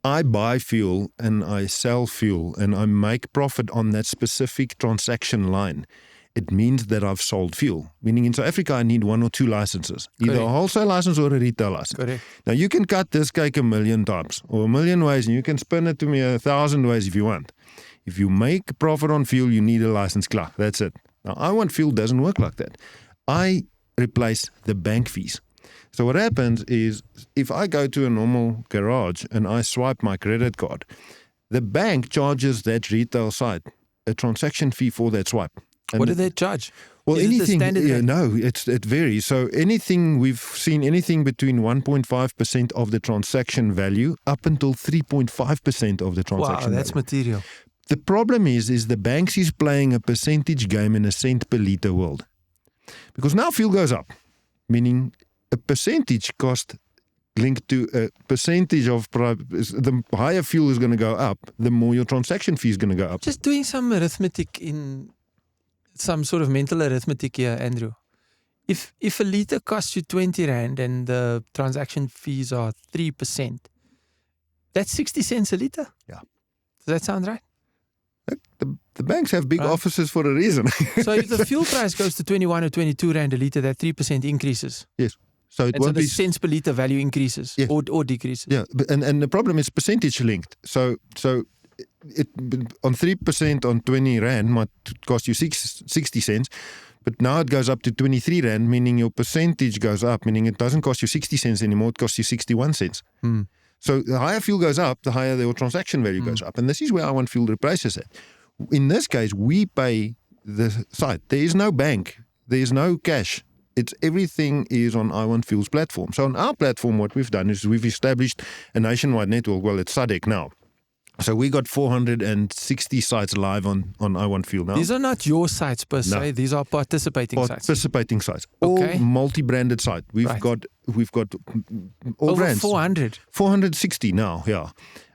I buy fuel and I sell fuel and I make profit on that specific transaction line, it means that I've sold fuel. Meaning in South Africa, I need 1 or 2 licenses. Either Correct. a wholesale license or a retail license. Correct. Now, you can cut this cake a million times or a million ways, and you can spin it to me 1,000 ways if you want. If you make profit on fuel, you need a license clock. That's it. Now, I1Fuel doesn't work like that. I replace the bank fees. So what happens is, if I go to a normal garage and I swipe my credit card, the bank charges that retail site a transaction fee for that swipe. And what do they charge? Well, Is it the anything, standard rate? no, it varies. So we've seen anything between 1.5% of the transaction value up until 3.5% of the Wow, transaction that's value. material. The problem is the banks is playing a percentage game in a cent per liter world. Because now fuel goes up, meaning a percentage cost linked to a percentage of the higher fuel is going to go up, the more your transaction fee is going to go up. Just doing some arithmetic some sort of mental arithmetic here, Andrew. If a liter costs you 20 Rand and the transaction fees are 3%, that's 60 cents a liter? Yeah. Does that sound right? The banks have big offices for a reason. So if the fuel price goes to 21 or 22 Rand a liter, that 3% increases. Yes. So it And so won't the be cents per liter value increases or decreases. Yeah, and the problem is percentage linked. So it on 3% on 20 Rand might cost you 60 cents, but now it goes up to 23 Rand, meaning your percentage goes up, meaning it doesn't cost you 60 cents anymore, it costs you 61 cents. So the higher fuel goes up, the higher your transaction value goes up. And this is where I want fuel replaces it. In this case, we pay the site. There is no bank. There is no cash. Everything is on I Want Fuel's platform. So on our platform, what we've done is we've established a nationwide network. Well, it's SADC now. So we got 460 sites live on I Want Fuel now. These are not your sites per se. No. These are participating sites. Participating sites. Okay. All multi-branded sites. We've got all Over brands. 400. 460 now, yeah.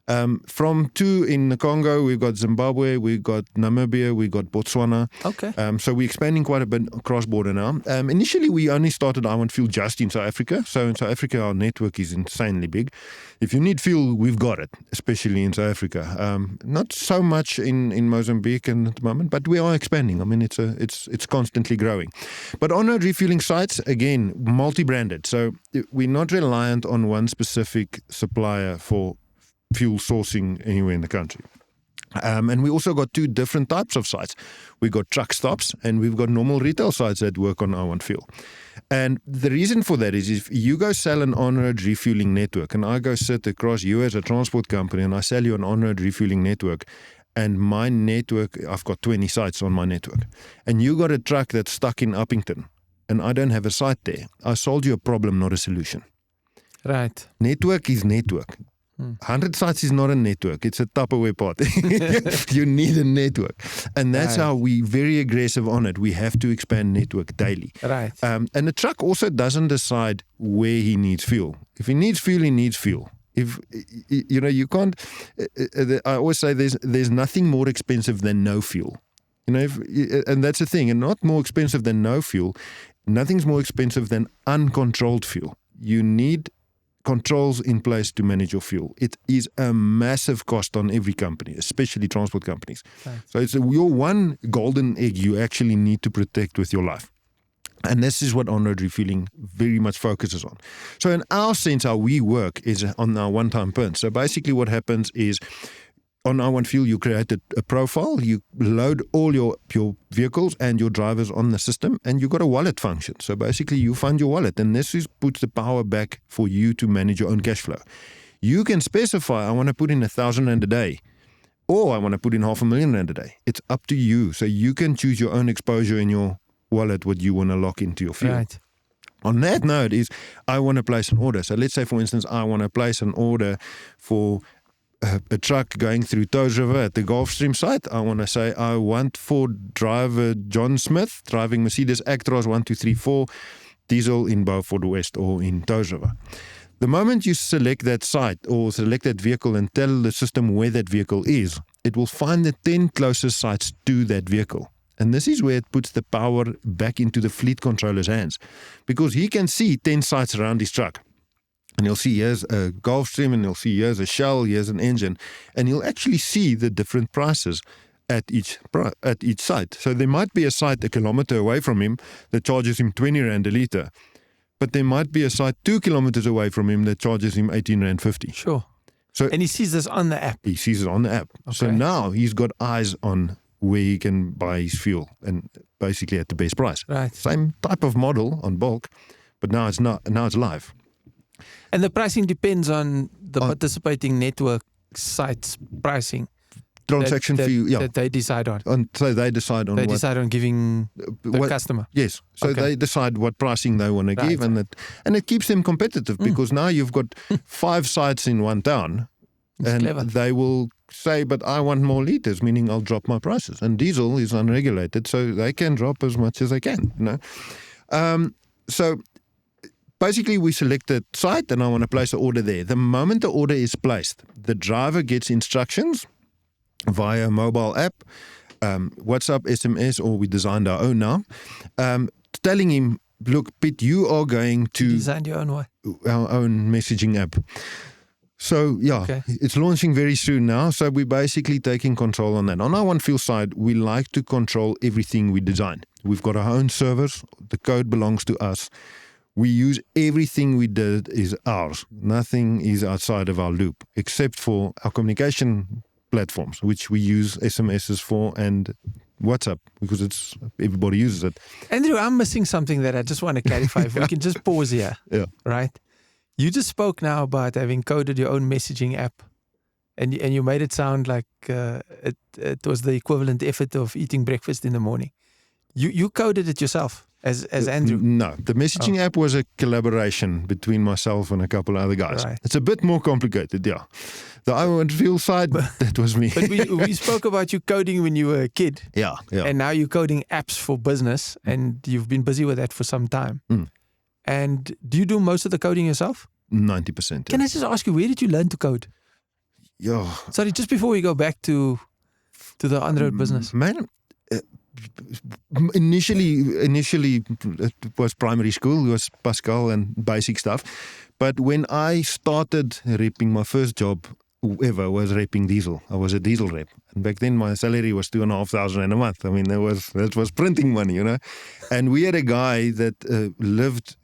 From 2 in the Congo, we've got Zimbabwe, we've got Namibia, we've got Botswana. Okay. So we're expanding quite a bit cross-border now. Initially, we only started I Want Fuel just in South Africa. So in South Africa, our network is insanely big. If you need fuel, we've got it, especially in South Africa. Not so much in Mozambique at the moment, but we are expanding. I mean, it's constantly growing. But on our refueling sites, again, multi-branded. So we're not reliant on one specific supplier for fuel sourcing anywhere in the country. And we also got 2 different types of sites. We've got truck stops and we've got normal retail sites that work on I Want Fuel. And the reason for that is if you go sell an on-road refueling network and I go sit across you as a transport company and I sell you an on-road refueling network, and my network, I've got 20 sites on my network, and you got a truck that's stuck in Uppington and I don't have a site there, I sold you a problem, not a solution. Right. Network is network. 100 sites is not a network. It's a Tupperware pot. You need a network. And that's how we're very aggressive on it. We have to expand network daily. Right. And the truck also doesn't decide where he needs fuel. If he needs fuel, he needs fuel. If you can't. I always say there's nothing more expensive than no fuel. And that's the thing. And not more expensive than no fuel. Nothing's more expensive than uncontrolled fuel. You need controls in place to manage your fuel. It is a massive cost on every company, especially transport companies. Right. So it's your one golden egg you actually need to protect with your life. And this is what on-road refueling very much focuses on. So in our sense, how we work is on our one-time burn. So basically what happens is on I Want Fuel, you create a profile, you load all your vehicles and your drivers on the system, and you got a wallet function. So basically you fund your wallet, and this puts the power back for you to manage your own cash flow. You can specify, I want to put in 1,000 Rand a day, or I want to put in 500,000 Rand a day. It's up to you. So you can choose your own exposure in your wallet, what you want to lock into your fuel. Right. On that note is, I want to place an order. So let's say, for instance, I want to place an order for a truck going through Toes River at the Gulfstream site. I want to say I want for driver John Smith driving Mercedes Actros 1234 diesel in Beaufort West or in Toes River. The moment you select that site or select that vehicle and tell the system where that vehicle is, it will find the 10 closest sites to that vehicle. And this is where it puts the power back into the fleet controller's hands, because he can see 10 sites around his truck. And he'll see here's a Gulfstream, and he'll see here's a Shell, here's an engine, and he'll actually see the different prices at each site. So there might be a site a kilometer away from him that charges him 20 Rand a litre, but there might be a site 2 kilometers away from him that charges him 18 Rand 50. Sure. So and he sees this on the app. He sees it on the app. Okay. So now he's got eyes on where he can buy his fuel, and basically at the best price. Right. Same type of model on bulk, but now it's not. Now it's live. And the pricing depends on the participating network sites pricing. transaction fee. Yeah, that they decide on. So they decide on They what, decide on giving the customer. Yes. So Okay. they decide what pricing they want to give, and it keeps them competitive because now you've got 5 sites in one town, It's and clever. they will say, "But I want more liters," meaning I'll drop my prices. And diesel is unregulated, so they can drop as much as they can. So basically, we select a site, and I want to place an order there. The moment the order is placed, the driver gets instructions via mobile app, WhatsApp, SMS, or we designed our own now, telling him, "Look, Pete, you are going to Design your own way. our own messaging app." So, It's launching very soon now. So we're basically taking control on that. On our OneFuel side, we like to control everything we design. We've got our own servers. The code belongs to us. We use everything we did is ours. Nothing is outside of our loop, except for our communication platforms, which we use SMSs for and WhatsApp, because everybody uses it. Andrew, I'm missing something that I just want to clarify. If we can just pause here. Yeah. Right? You just spoke now about having coded your own messaging app, and you made it sound like it was the equivalent effort of eating breakfast in the morning. You coded it yourself as Andrew? No, the messaging app was a collaboration between myself and a couple of other guys. Right. It's a bit more complicated, yeah. The OneFuel side, that was me. But we spoke about you coding when you were a kid. Yeah. And now you're coding apps for business, and you've been busy with that for some time. And do you do most of the coding yourself? 90%. Can I just ask you, where did you learn to code? Yeah. Sorry, just before we go back to the on-road business. Man, initially it was primary school. It was Pascal and BASIC stuff. But when I started repping, my first job ever was repping diesel. I was a diesel rep. And back then my salary was 2,500 a month. I mean, that was printing money, And we had a guy that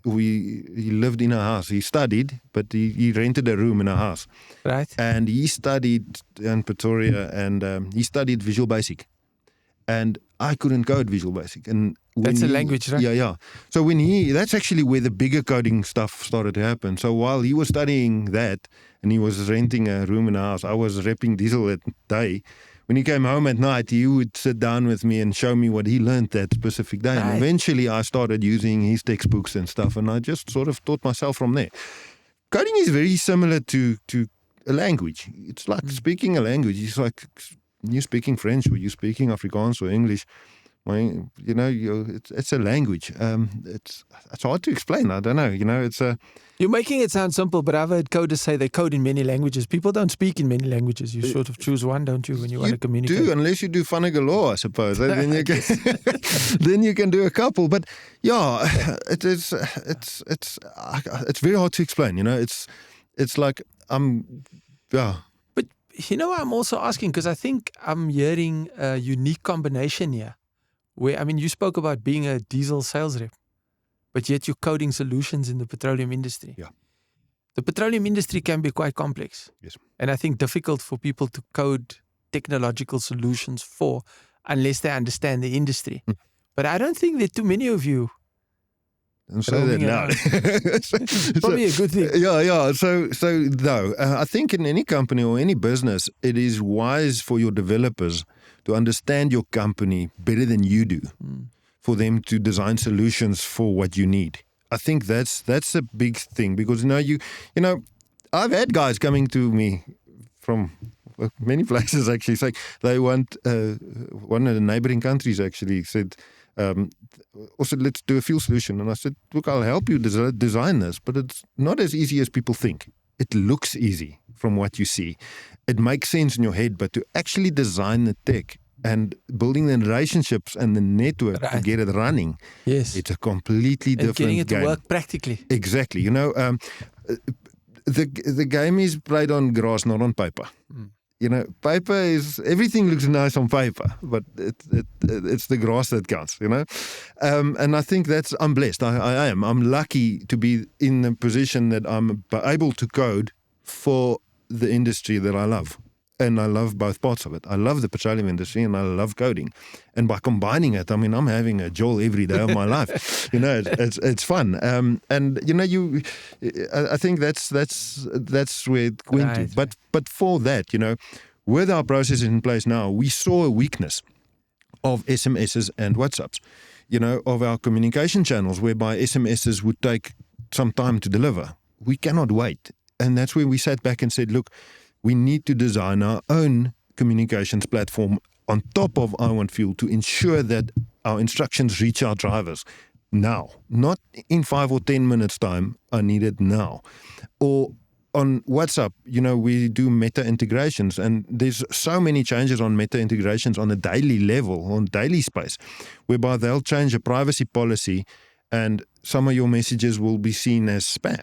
he lived in a house. He studied, but he rented a room in a house. Right. And he studied in Pretoria, and he studied Visual Basic. And I couldn't code Visual Basic. And that's a language, right? Yeah. So that's actually where the bigger coding stuff started to happen. So while he was studying that and he was renting a room in a house, I was repping diesel that day. When he came home at night, he would sit down with me and show me what he learned that specific day. Right. And eventually I started using his textbooks and stuff, and I just sort of taught myself from there. Coding is very similar to a language. It's like speaking a language. It's like you speaking French or you speaking Afrikaans or English. It's a language. It's hard to explain. I don't know. You're making it sound simple, but I've heard coders say they code in many languages. People don't speak in many languages. You sort of choose one, don't you, when you want to communicate? You do, unless you do van galore, I suppose. Then you can, then you can do a couple. But yeah, it's very hard to explain. It's like yeah. But I'm also asking because I think I'm hearing a unique combination here. Where, you spoke about being a diesel sales rep, but yet you're coding solutions in the petroleum industry. Yeah. The petroleum industry can be quite complex. Yes. And I think difficult for people to code technological solutions for, unless they understand the industry. But I don't think there are too many of you. And say that loud. Probably a good thing. Yeah. So no, I think in any company or any business, it is wise for your developers to understand your company better than you do, for them to design solutions for what you need. I think that's a big thing because I've had guys coming to me from many places actually saying they want one of the neighboring countries actually said. Also, let's do a fuel solution. And I said, look, I'll help you design this, but it's not as easy as people think. It looks easy from what you see. It makes sense in your head, but to actually design the tech and building the relationships and the network to get it running, it's a completely different game. And getting it to work practically. Exactly. The game is played on grass, not on paper. Paper is, everything looks nice on paper, but it's the grass that counts, And I think I'm blessed. I'm lucky to be in the position that I'm able to code for the industry that I love. And I love both parts of it. I love the petroleum industry and I love coding. And by combining it, I'm having a jolt every day of my life. It's fun. I think that's where it went to. But for that, with our processes in place now, we saw a weakness of SMSs and WhatsApps, of our communication channels, whereby SMSs would take some time to deliver. We cannot wait. And that's where we sat back and said, look, we need to design our own communications platform on top of iWantFuel to ensure that our instructions reach our drivers now, not in 5 or 10 minutes time. I need it now. Or on WhatsApp, we do meta integrations, and there's so many changes on meta integrations on a daily level, on daily space, whereby they'll change a privacy policy and some of your messages will be seen as spam.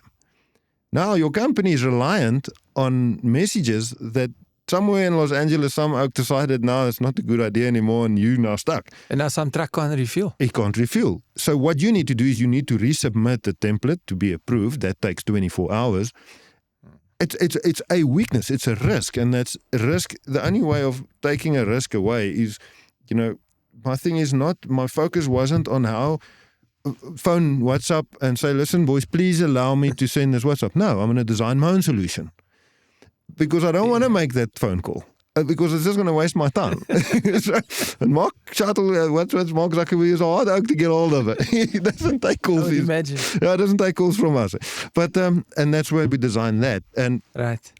Now your company is reliant on messages that somewhere in Los Angeles, some oak decided now it's not a good idea anymore and you're now stuck. And now some truck can't refuel. It can't refuel. So what you need to do is you need to resubmit the template to be approved. That takes 24 hours. It's a weakness. It's a risk. And that's a risk. The only way of taking a risk away is, my thing is not, my focus wasn't on how phone WhatsApp and say, listen, boys, please allow me to send this WhatsApp. No, I'm going to design my own solution. Because I don't want to make that phone call. Because it's just going to waste my time. And Mark Shuttle, what's Mark Zuckerberg is hard out to get hold of it. He doesn't take calls. Imagine. Yeah, it doesn't take calls from us. But and that's where we design that. And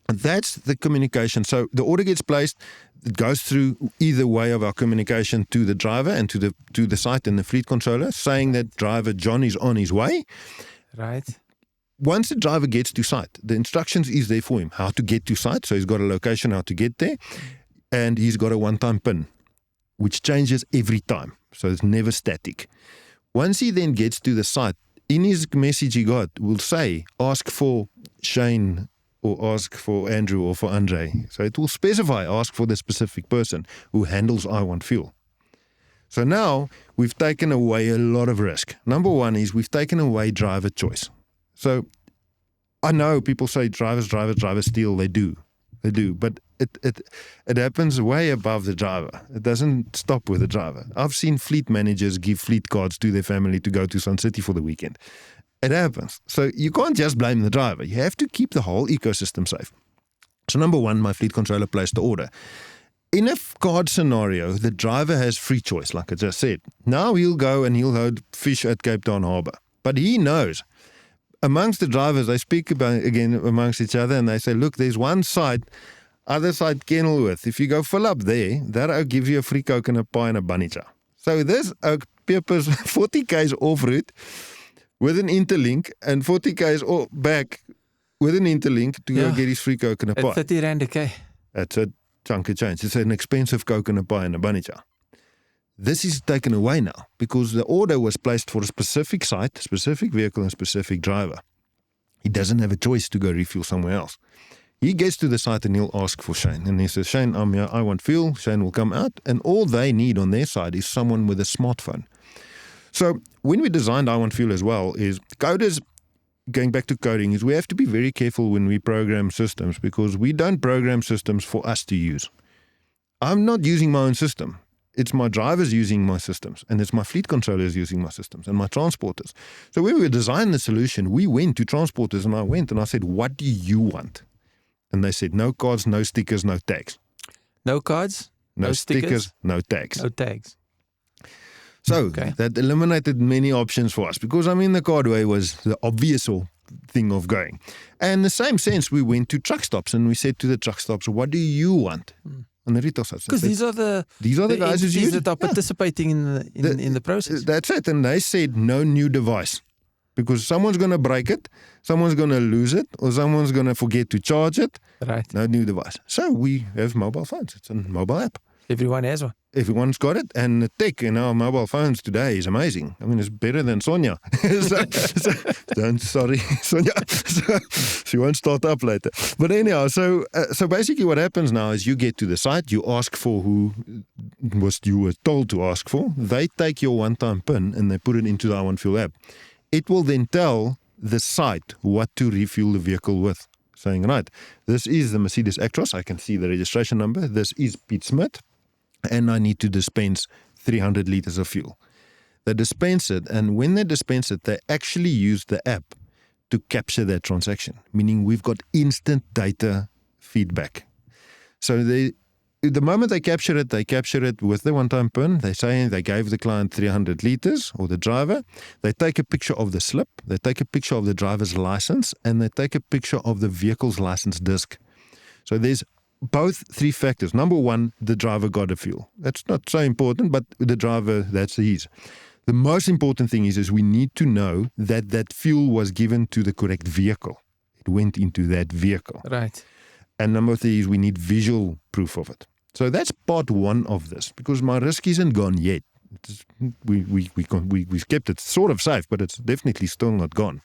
that's the communication. So the order gets placed. It goes through either way of our communication to the driver and to the site and the fleet controller, saying that driver John is on his way. Right. Once the driver gets to site, the instructions is there for him, how to get to site. So he's got a location how to get there. And he's got a one-time PIN, which changes every time. So it's never static. Once he then gets to the site, in his message he got, will say, ask for Shane or ask for Andrew or for Andre. So it will specify, ask for the specific person who handles iWantFuel. So now we've taken away a lot of risk. Number one is we've taken away driver choice. So I know people say drivers steal. They do. But it happens way above the driver. It doesn't stop with the driver. I've seen fleet managers give fleet cards to their family to go to Sun City for the weekend. It happens. So you can't just blame the driver. You have to keep the whole ecosystem safe. So number one, my fleet controller placed the order. In a card scenario, the driver has free choice, like I just said. Now he'll go and he'll load fish at Cape Town Harbour. But he knows. Amongst the drivers, they speak about again amongst each other and they say, look, there's one side, other side Kenilworth. If you go fill up there, that oak gives you a free coconut pie and a bunny chow. So this oak peppers 40 k's off route with an interlink and 40 k's back with an interlink to go get his free coconut pie. At 30 rand a k. That's a chunk of change. It's an expensive coconut pie and a bunny chow. This is taken away now because the order was placed for a specific site, specific vehicle, and specific driver. He doesn't have a choice to go refuel somewhere else. He gets to the site and he'll ask for Shane. And he says, Shane, I'm here, I want fuel. Shane will come out. And all they need on their side is someone with a smartphone. So when we designed iWantFuel as well is coders, going back to coding, is we have to be very careful when we program systems because we don't program systems for us to use. I'm not using my own system. It's my drivers using my systems, and it's my fleet controllers using my systems, and my transporters. So when we designed the solution, we went to transporters, and I said, what do you want? And they said, no cards, no stickers, no tags. No cards? No stickers, no tags. No tags. So that eliminated many options for us because, the cardway was the obvious thing of going. And in the same sense, we went to truck stops, and we said to the truck stops, what do you want? On the retail side. Because these are the guys that are participating in the process. That's it. And they said no new device. Because someone's going to break it, someone's going to lose it, or someone's going to forget to charge it. Right. No new device. So we have mobile phones. It's a mobile app. Everyone has one. Everyone's got it. And the tech in our mobile phones today is amazing. It's better than Sonia. Sorry, Sonia. She won't start up later. But anyhow, so basically what happens now is you get to the site, you ask for who you were told to ask for. They take your one-time PIN and they put it into the iWantFuel app. It will then tell the site what to refuel the vehicle with. Saying, right, this is the Mercedes Actros. I can see the registration number. This is Pete Smith. And I need to dispense 300 liters of fuel. They dispense it, and when they dispense it, they actually use the app to capture that transaction, meaning we've got instant data feedback. So the moment they capture it with the one-time PIN. They say they gave the client 300 litres or the driver. They take a picture of the slip. They take a picture of the driver's license, and they take a picture of the vehicle's license disc. So there's both three factors. Number one, the driver got a fuel. That's not so important, but the driver, that's his. The most important thing is we need to know that that fuel was given to the correct vehicle. It went into that vehicle. Right. And number three is we need visual proof of it. So that's part one of this, because my risk isn't gone yet. We kept it sort of safe, but it's definitely still not gone.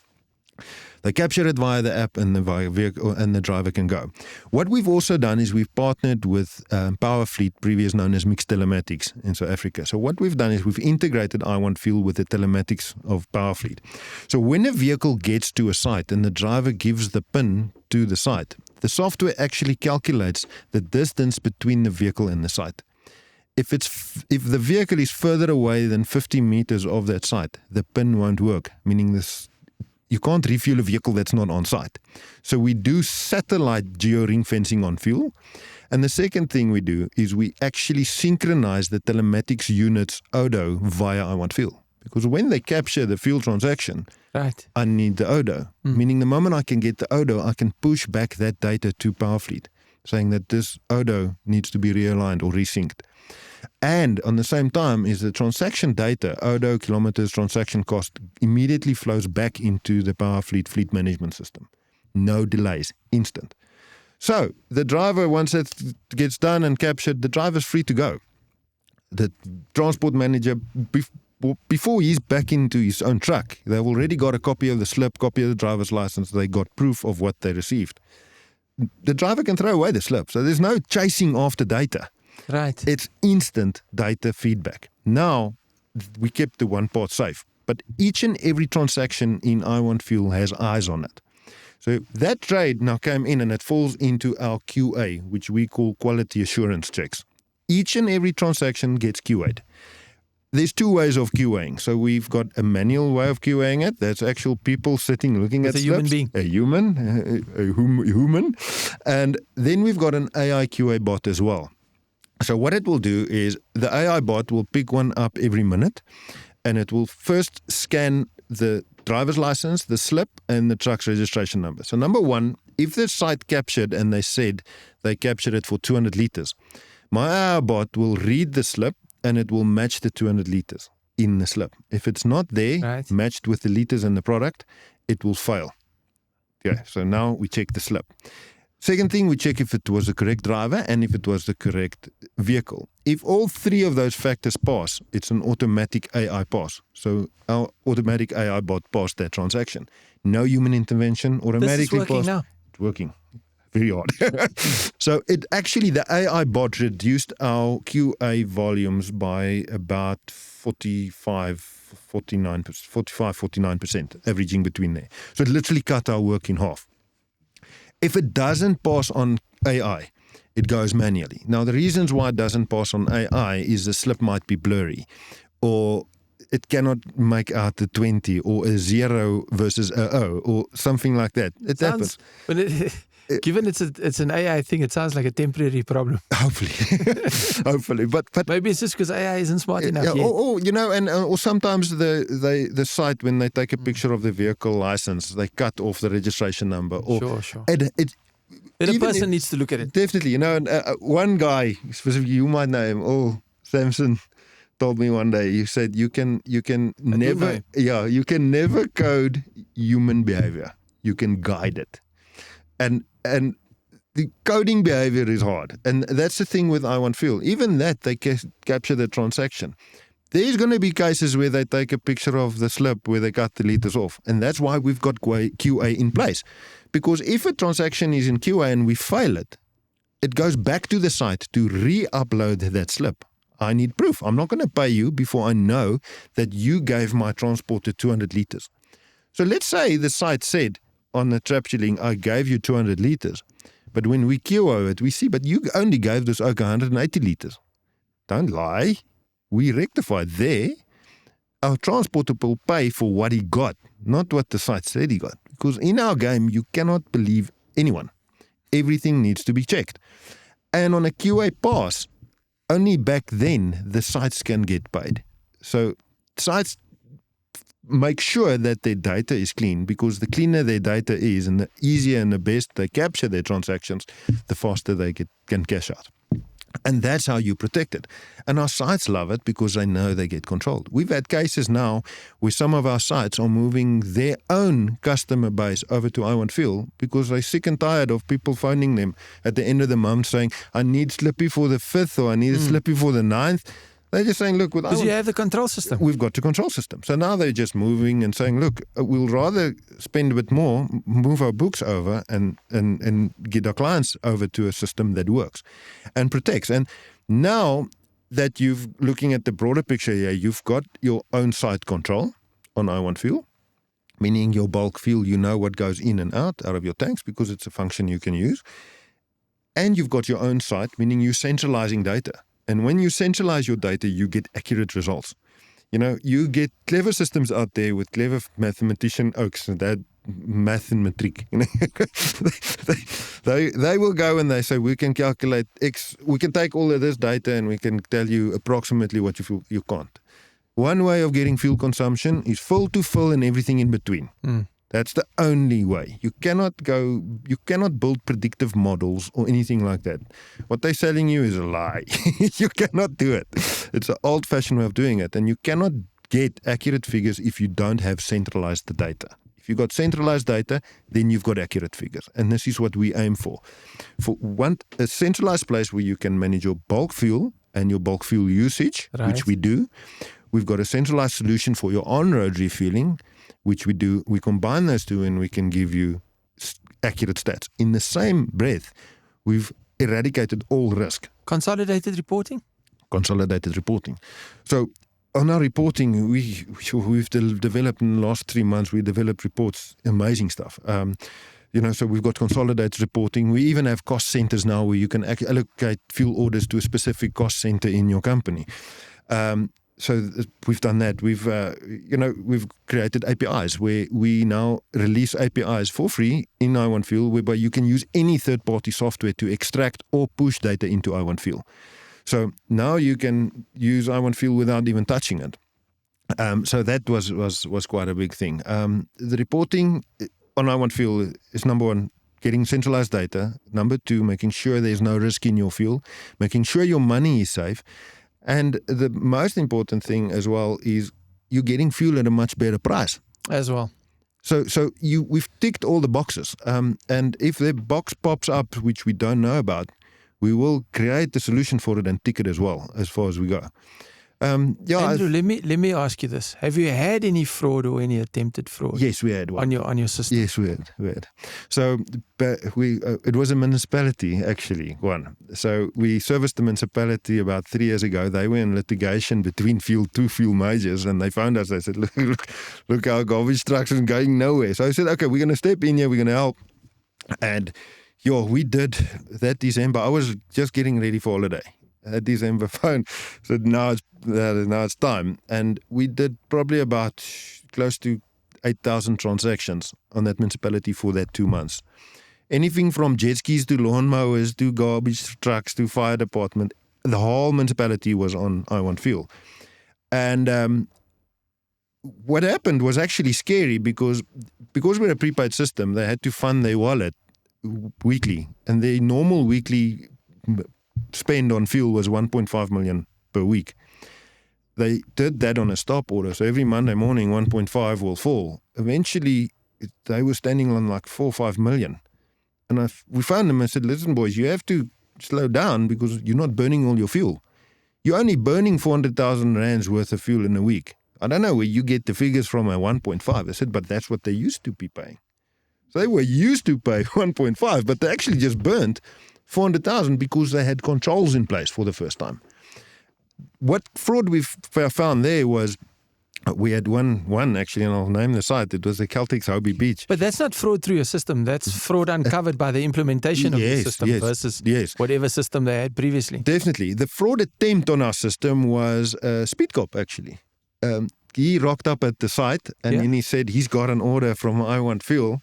They capture it via the app, and the vehicle, and the driver can go. What we've also done is we've partnered with Powerfleet, previous known as Mixed Telematics in South Africa. So what we've done is we've integrated I Want Fuel with the telematics of Powerfleet. So when a vehicle gets to a site and the driver gives the PIN to the site, the software actually calculates the distance between the vehicle and the site. If the vehicle is further away than 50 meters of that site, the PIN won't work, meaning you can't refuel a vehicle that's not on site. So we do satellite geo-ring fencing on fuel. And the second thing we do is we actually synchronize the telematics unit's ODO via I Want Fuel. Because when they capture the fuel transaction, right, I need the ODO. Meaning the moment I can get the ODO, I can push back that data to Powerfleet, saying that this ODO needs to be realigned or resynced. And on the same time is the transaction data, ODO, kilometers, transaction cost, immediately flows back into the Powerfleet fleet management system. No delays, instant. So the driver, once it gets done and captured, the driver's free to go. The transport manager, before he's back into his own truck, they've already got a copy of the slip, copy of the driver's license, they got proof of what they received. The driver can throw away the slip, so there's no chasing after data. Right. It's instant data feedback. Now, we kept the one part safe, but each and every transaction in I Want Fuel has eyes on it. So that trade now came in and it falls into our QA, which we call quality assurance checks. Each and every transaction gets QA'd. There's two ways of QAing. So we've got a manual way of QAing it. That's actual people sitting looking at a human being. A human. And then we've got an AI QA bot as well. So what it will do is the AI bot will pick one up every minute, and it will first scan the driver's license, the slip, and the truck's registration number. So number one, if the site captured and they said they captured it for 200 litres, my AI bot will read the slip and it will match the 200 litres in the slip. If it's not there, right, matched with the litres in the product, it will fail. Yeah, so now we check the slip. Second thing, we check if it was the correct driver and if it was the correct vehicle. If all three of those factors pass, it's an automatic AI pass. So our automatic AI bot passed that transaction. No human intervention, automatically this is working passed. now. It's working very hard. So it actually, the AI bot reduced our QA volumes by about 49%, averaging between there. So it literally cut our work in half. If it doesn't pass on AI, it goes manually. Now, the reasons why it doesn't pass on AI is the slip might be blurry, or it cannot make out the 20, or a 0 versus a O, or something like that. It happens. But given it's an AI thing, it sounds like a temporary problem. Hopefully. But maybe it's just because AI isn't smart enough yet. Or or sometimes the site, when they take a picture of the vehicle license, they cut off the registration number. Or Sure. Then a person needs to look at it. Definitely. One guy, specifically, you might know him. Samson told me one day. He said you can never code human behavior. You can guide it, and the coding behavior is hard. And that's the thing with I Want Fuel. Even that, they capture the transaction. There's going to be cases where they take a picture of the slip where they cut the litres off. And that's why we've got QA in place. Because if a transaction is in QA and we fail it, it goes back to the site to re-upload that slip. I need proof. I'm not going to pay you before I know that you gave my transporter 200 litres. So let's say the site said on the trap shilling, I gave you 200 litres. But when we QO it, we see, but you only gave this oak 180 litres. Don't lie. We rectified there. Our transporter will pay for what he got, not what the site said he got. Because in our game, you cannot believe anyone. Everything needs to be checked. And on a QA pass, only back then the sites can get paid. So sites make sure that their data is clean, because the cleaner their data is and the easier and the best they capture their transactions, the faster they can cash out. And that's how you protect it. And our sites love it because they know they get controlled. We've had cases now where some of our sites are moving their own customer base over to iWantFuel because they're sick and tired of people phoning them at the end of the month saying, I need Slippy for the 5th or I need a Slippy for the 9th. They're just saying, look, because you have the control system. We've got the control system. So now they're just moving and saying, look, we'll rather spend a bit more, move our books over and get our clients over to a system that works and protects. And now that you've looking at the broader picture here, you've got your own site control on iWantFuel, meaning your bulk fuel, you know what goes in and out of your tanks because it's a function you can use. And you've got your own site, meaning you're centralizing data. And when you centralize your data, you get accurate results. You know, you get clever systems out there with clever mathematician oaks, that mathematric. You know, they will go and they say, we can calculate X, we can take all of this data and we can tell you approximately what you feel. You can't. One way of getting fuel consumption is full to fill and everything in between. That's the only way. You cannot build predictive models or anything like that. What they're selling you is a lie. You cannot do it. It's an old-fashioned way of doing it. And you cannot get accurate figures if you don't have centralized data. If you've got centralized data, then you've got accurate figures. And this is what we aim for. For a centralized place where you can manage your bulk fuel and your bulk fuel usage, which we do. We've got a centralized solution for your on-road refueling, which we do. We combine those two and we can give you accurate stats. In the same breath, we've eradicated all risk. Consolidated reporting? Consolidated reporting. So on our reporting, we've developed in the last 3 months, we developed reports, amazing stuff. So we've got consolidated reporting. We even have cost centers now where you can allocate fuel orders to a specific cost center in your company. So we've done that. We've created APIs where we now release APIs for free in iWantFuel, whereby you can use any third-party software to extract or push data into iWantFuel. So now you can use iWantFuel without even touching it. So that was quite a big thing. The reporting on iWantFuel is number one, getting centralized data. Number two, making sure there's no risk in your fuel, making sure your money is safe. And the most important thing as well is you're getting fuel at a much better price. As well. So we've ticked all the boxes. And if the box pops up, which we don't know about, we will create the solution for it and tick it as well, as far as we go. Andrew, let me ask you this. Have you had any fraud or any attempted fraud? Yes, we had one. On your system? Yes, we had. So it was a municipality, actually, one. So we serviced the municipality about 3 years ago. They were in litigation between two fuel majors, and they found us. They said, look, our garbage trucks is going nowhere. So I said, okay, we're going to step in here. We're going to help. And we did that December. I was just getting ready for holiday. December phone said now it's time, and we did probably about close to 8,000 transactions on that municipality for that 2 months. Anything from jet skis to lawnmowers to garbage trucks to fire department, the whole municipality was on iWantFuel. And what happened was actually scary because we're a prepaid system. They had to fund their wallet weekly, and their normal weekly spend on fuel was 1.5 million per week. They did that on a stop order, so every Monday morning 1.5 will fall. Eventually they were standing on like 4 or 5 million, and we found them and said, listen boys, you have to slow down because you're not burning all your fuel. You're only burning 400,000 rands worth of fuel in a week. I don't know where you get the figures from at 1.5. I said, but that's what they used to be paying. So they were used to pay 1.5, but they actually just burnt 400,000 because they had controls in place for the first time. What fraud we found there was, we had one actually, and I'll name the site. It was the Celtic's Hobie Beach. But that's not fraud through your system. That's fraud uncovered by the implementation of the system versus whatever system they had previously. Definitely. The fraud attempt on our system was a speed cop, actually. He rocked up at the site and then he said he's got an order from iWantFuel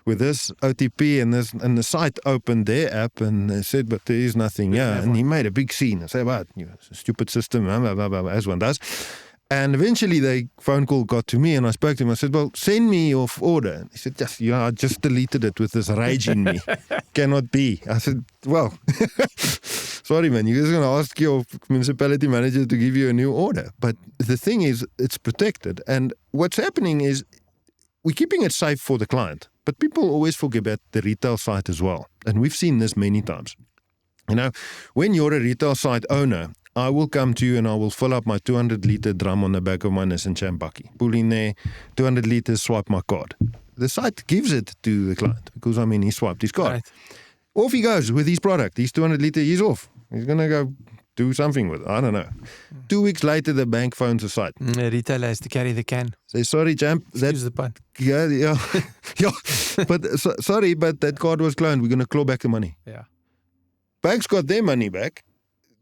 with this OTP and the site opened their app and they said, but there is nothing here. And he made a big scene and said, what, it's a stupid system, blah, blah, blah, as one does. And eventually the phone call got to me and I spoke to him. I said, well, send me your order. And he said, I just deleted it with this rage in me. Cannot be. I said, well, sorry, man, you're just going to ask your municipality manager to give you a new order. But the thing is, it's protected. And what's happening is we're keeping it safe for the client. But people always forget about the retail side as well. And we've seen this many times. When you're a retail site owner, I will come to you and I will fill up my 200-litre drum on the back of my Nissan Chambucky. Pull in there, 200 litres, swipe my card. The site gives it to the client because, he swiped his card. Right. Off he goes with his product. His 200 litre, he's off. He's going to go do something with it. I don't know. 2 weeks later, the bank phones the site. The retailer has to carry the can. Say, sorry, champ. Excuse the pun. Yeah. Yeah. But sorry, but that card was cloned. We're going to claw back the money. Yeah. Bank's got their money back.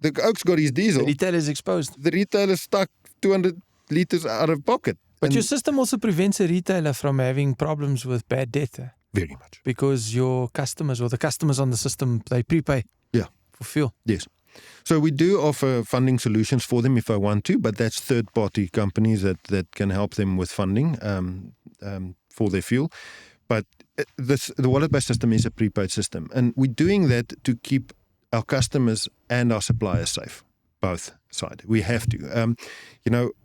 The Oak's got his diesel. The retailer's exposed. The retailer stuck 200 litres out of pocket. But your system also prevents a retailer from having problems with bad debt. Very much. Because your customers or the customers on the system, they prepay for fuel. Yes. So we do offer funding solutions for them if I want to, but that's third-party companies that can help them with funding for their fuel. But the wallet-based system is a prepaid system. And we're doing that to keep our customers and our suppliers safe, both sides. We have to.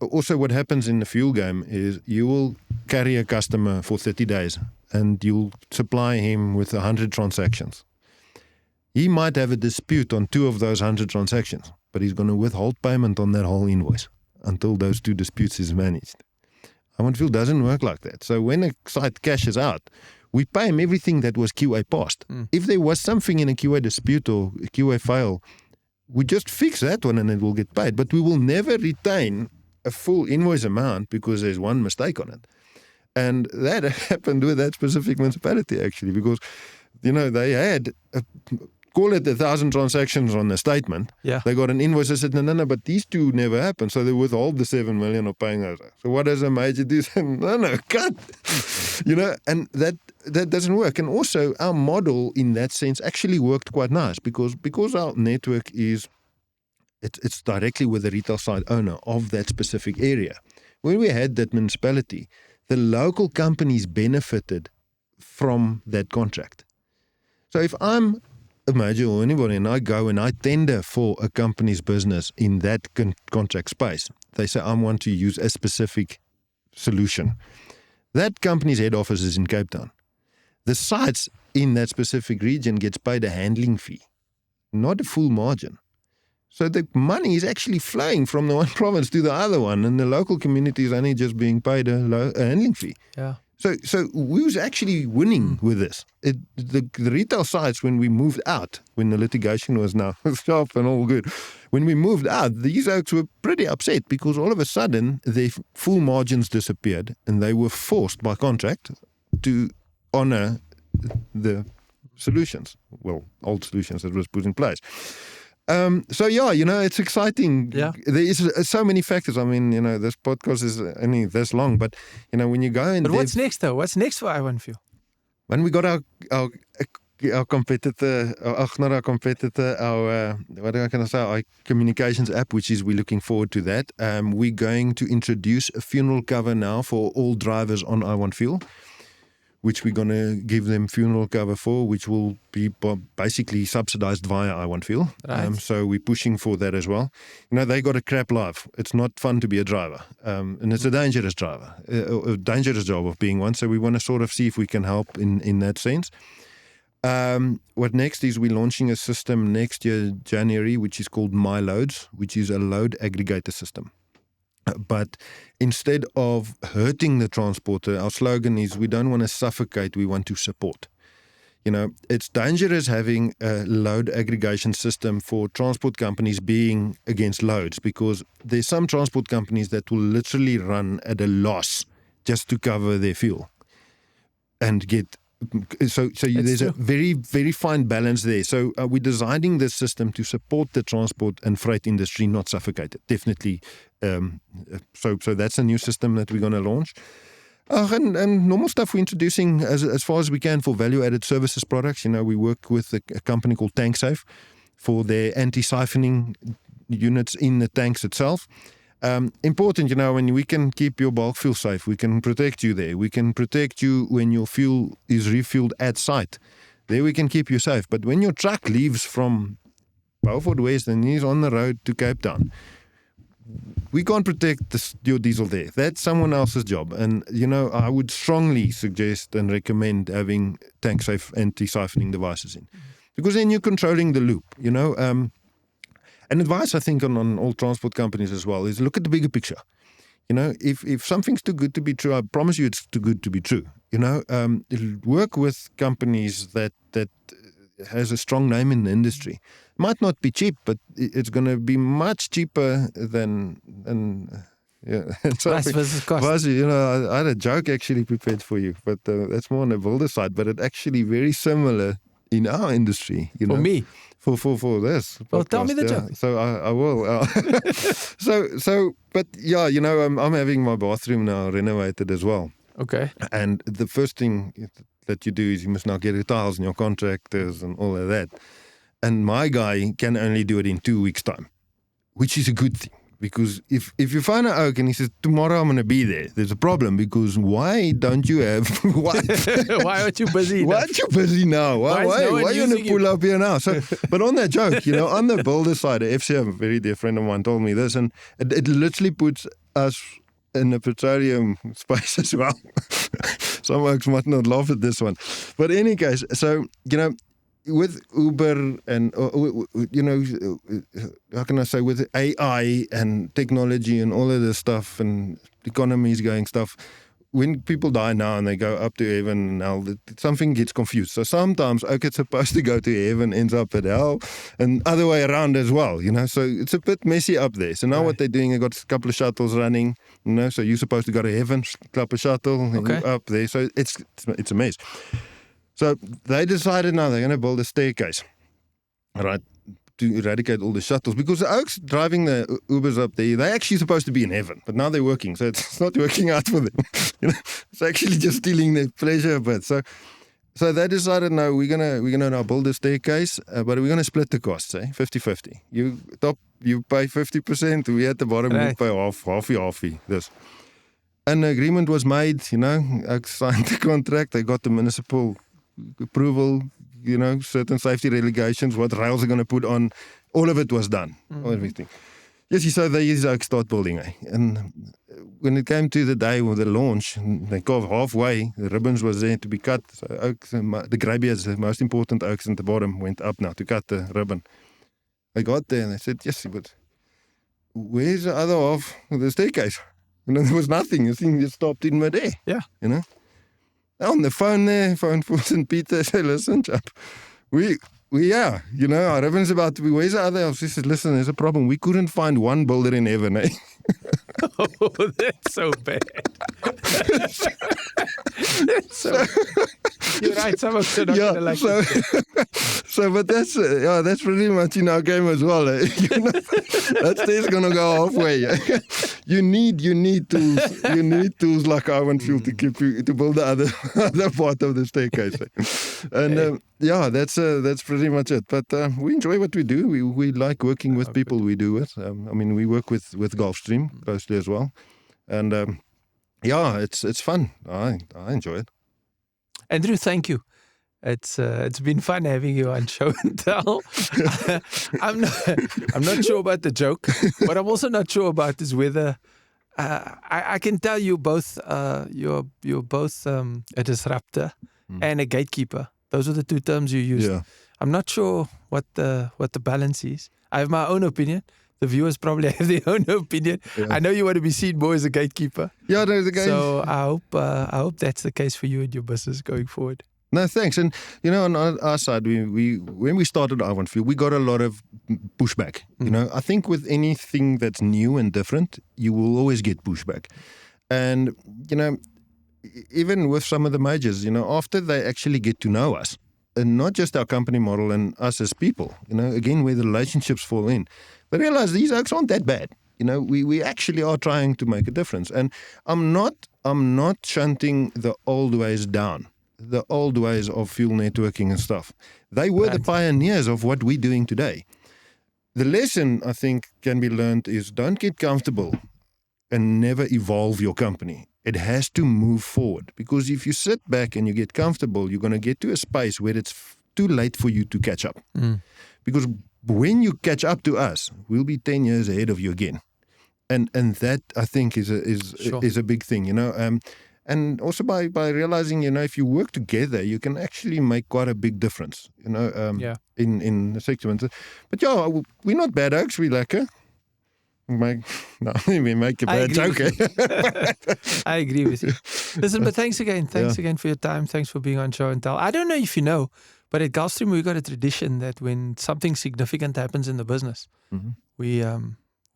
Also what happens in the fuel game is you will carry a customer for 30 days and you'll supply him with 100 transactions. He might have a dispute on 2 of those 100 transactions, but he's going to withhold payment on that whole invoice until those 2 disputes is managed. Fuel doesn't work like that. So when a site cashes out, we pay him everything that was QA passed. If there was something in a QA dispute or a QA fail, we just fix that one and it will get paid. But we will never retain a full invoice amount because there's one mistake on it. And that happened with that specific municipality actually because, they had, call it 1,000 transactions on the statement. Yeah. They got an invoice that said, no, but these 2 never happened. So they withhold the 7 million of paying those. So what does a major do? No, cut. And that doesn't work. And also our model in that sense actually worked quite nice because our network is, it's directly with the retail site owner of that specific area. When we had that municipality, the local companies benefited from that contract. So if I'm a major or anybody and I go and I tender for a company's business in that contract space, they say, I want to use a specific solution. That company's head office is in Cape Town. The sites in that specific region gets paid a handling fee, not a full margin. So the money is actually flowing from the one province to the other one, and the local community is only just being paid a handling fee. Yeah. So we was actually winning with this. The retail sites, when we moved out, when the litigation was now sharp and all good, when we moved out, these oaks were pretty upset because all of a sudden their full margins disappeared and they were forced by contract to honor the solutions, old solutions that was put in place. It's exciting. Yeah. There is so many factors. This podcast is only this long, but, when you go and... But what's next, though? What's next for iOneFuel? When we got our competitor, not our competitor, our communications app, which is we're looking forward to that. We're going to introduce a funeral cover now for all drivers on iOneFuel, which we're going to give them funeral cover for, which will be basically subsidized via iOneFuel. Right. So we're pushing for that as well. They got a crap life. It's not fun to be a driver. And it's a dangerous driver, a dangerous job of being one. So we want to sort of see if we can help in that sense. What next is we're launching a system next year, January, which is called My Loads, which is a load aggregator system. But instead of hurting the transporter, our slogan is we don't want to suffocate, we want to support. It's dangerous having a load aggregation system for transport companies being against loads because there's some transport companies that will literally run at a loss just to cover their fuel and get... So there's a very, very fine balance there. So we're designing this system to support the transport and freight industry, not suffocate it. Definitely. So that's a new system that we're going to launch. And normal stuff we're introducing as far as we can for value-added services products. We work with a company called TankSafe for their anti-siphoning units in the tanks itself. Important, when we can keep your bulk fuel safe, we can protect you there. We can protect you when your fuel is refueled at site. There we can keep you safe. But when your truck leaves from Beaufort West and is on the road to Cape Town, we can't protect your diesel there. That's someone else's job. And, I would strongly suggest and recommend having TankSafe anti-siphoning devices in. Because then you're controlling the loop, And advice, I think, on all transport companies as well is look at the bigger picture. If something's too good to be true, I promise you it's too good to be true. Work with companies that has a strong name in the industry. Might not be cheap, but it's going to be much cheaper than price versus cost. I had a joke actually prepared for you, but that's more on the builder side. But it's actually very similar in our industry. For me. For this. Well, podcast. tell me the joke. So I will. But yeah, I'm having my bathroom now renovated as well. Okay. And the first thing that you do is you must now get your tiles and your contractors and all of that. And my guy can only do it in 2 weeks' time, which is a good thing. Because if you find an oak and he says, tomorrow I'm going to be there, there's a problem. Because why don't you have... Why aren't you busy now? Why aren't you busy now? Why are you going to pull up here now? So, but on that joke, on the builder side, the FCM, a very dear friend of mine, told me this. And it literally puts us in the petroleum space as well. Some oaks might not laugh at this one. But in any case, so, with Uber and, how can I say, with AI and technology and all of this stuff and economies going stuff, when people die now and they go up to heaven, now something gets confused. So sometimes it's supposed to go to heaven, ends up at hell, and other way around as well, So it's a bit messy up there. So now what they're doing, they've got a couple of shuttles running, so you're supposed to go to heaven, clap a shuttle, and you're up there. So it's a mess. So they decided now they're going to build a staircase, right, to eradicate all the shuttles. Because the oaks driving the Ubers up there, they're actually supposed to be in heaven, but now they're working, so it's not working out for them. It's actually just stealing their pleasure a bit. So they decided, no, we're gonna now build a staircase, but we're gonna split the costs, 50-50. You pay 50%, we at the bottom we pay halfy. This. An agreement was made, Oaks signed the contract, they got the municipal approval, certain safety regulations, what rails are going to put on, all of it was done, everything. Yes, so they start building. And when it came to the day of the launch, they got halfway, the ribbons was there to be cut. So oaks, the greybeards, the most important oaks at the bottom, went up now to cut the ribbon. They got there and they said, yes, but where's the other half of the staircase? There was nothing. The thing just stopped in midair. Yeah. On the phone there, phone for St. Peter, say, listen, chap, our ribbon's about to be, where's the other half? He said, listen, there's a problem. We couldn't find one builder in heaven, Oh, that's so bad. You're right, some of them are not going to like it. So, but that's pretty much in our game as well. That stair's going to go halfway. You need tools. You need tools like Iron Fuel to keep you to build the other part of the staircase. And that's pretty much it. But we enjoy what we do. We like working with people we do with. We work with Gulfstream closely as well, and it's fun. I enjoy it. Andrew, thank you. It's been fun having you on Show and Tell. I'm not sure about the joke. What I'm also not sure about is whether I can tell you both. You're both a disruptor and a gatekeeper. Those are the two terms you used. Yeah. I'm not sure what the balance is. I have my own opinion. The viewers probably have their own opinion. Yeah. I know you want to be seen more as a gatekeeper. Yeah, no, the game. So I hope that's the case for you and your business going forward. No, thanks. And, on our side, we when we started Iron Fuel, we got a lot of pushback. I think with anything that's new and different, you will always get pushback. And, even with some of the majors, after they actually get to know us, and not just our company model and us as people, again, where the relationships fall in, they realize these oaks aren't that bad. You know, we actually are trying to make a difference. And I'm not shunting the old ways down, the old ways of fuel networking and stuff. They were the pioneers of what we're doing today. The lesson I think can be learned is don't get comfortable and never evolve your company. It has to move forward, because if you sit back and you get comfortable, you're going to get to a space where it's too late for you to catch up. Because when you catch up to us, we'll be 10 years ahead of you again. And that, I think, is a big thing, you know. And also by realizing, you know, if you work together, you can actually make quite a big difference, you know, in the sector. But yeah, we're not bad oaks, we're lekker. We make a bad joke. I agree with you. Listen, but thanks again. Thanks again for your time. Thanks for being on Show and Tell. I don't know if you know, but at Gulfstream, we've got a tradition that when something significant happens in the business, we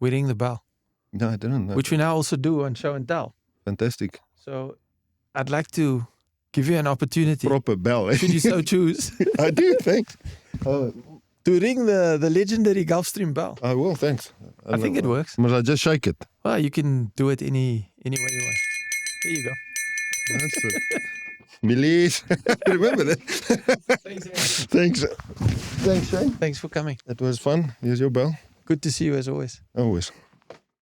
ring the bell. No, I didn't know. Which we now also do on Show and Tell. Fantastic. So I'd like to give you an opportunity. Proper bell. Should you so choose. I do, thanks. To ring the legendary Gulfstream bell. I will, thanks. I think it works. Must I just shake it? Well, you can do it any way you want. There you go. That's it. Millies. Remember that. Thanks, Thanks, Shane. Thanks for coming. It was fun. Here's your bell. Good to see you as always. Always.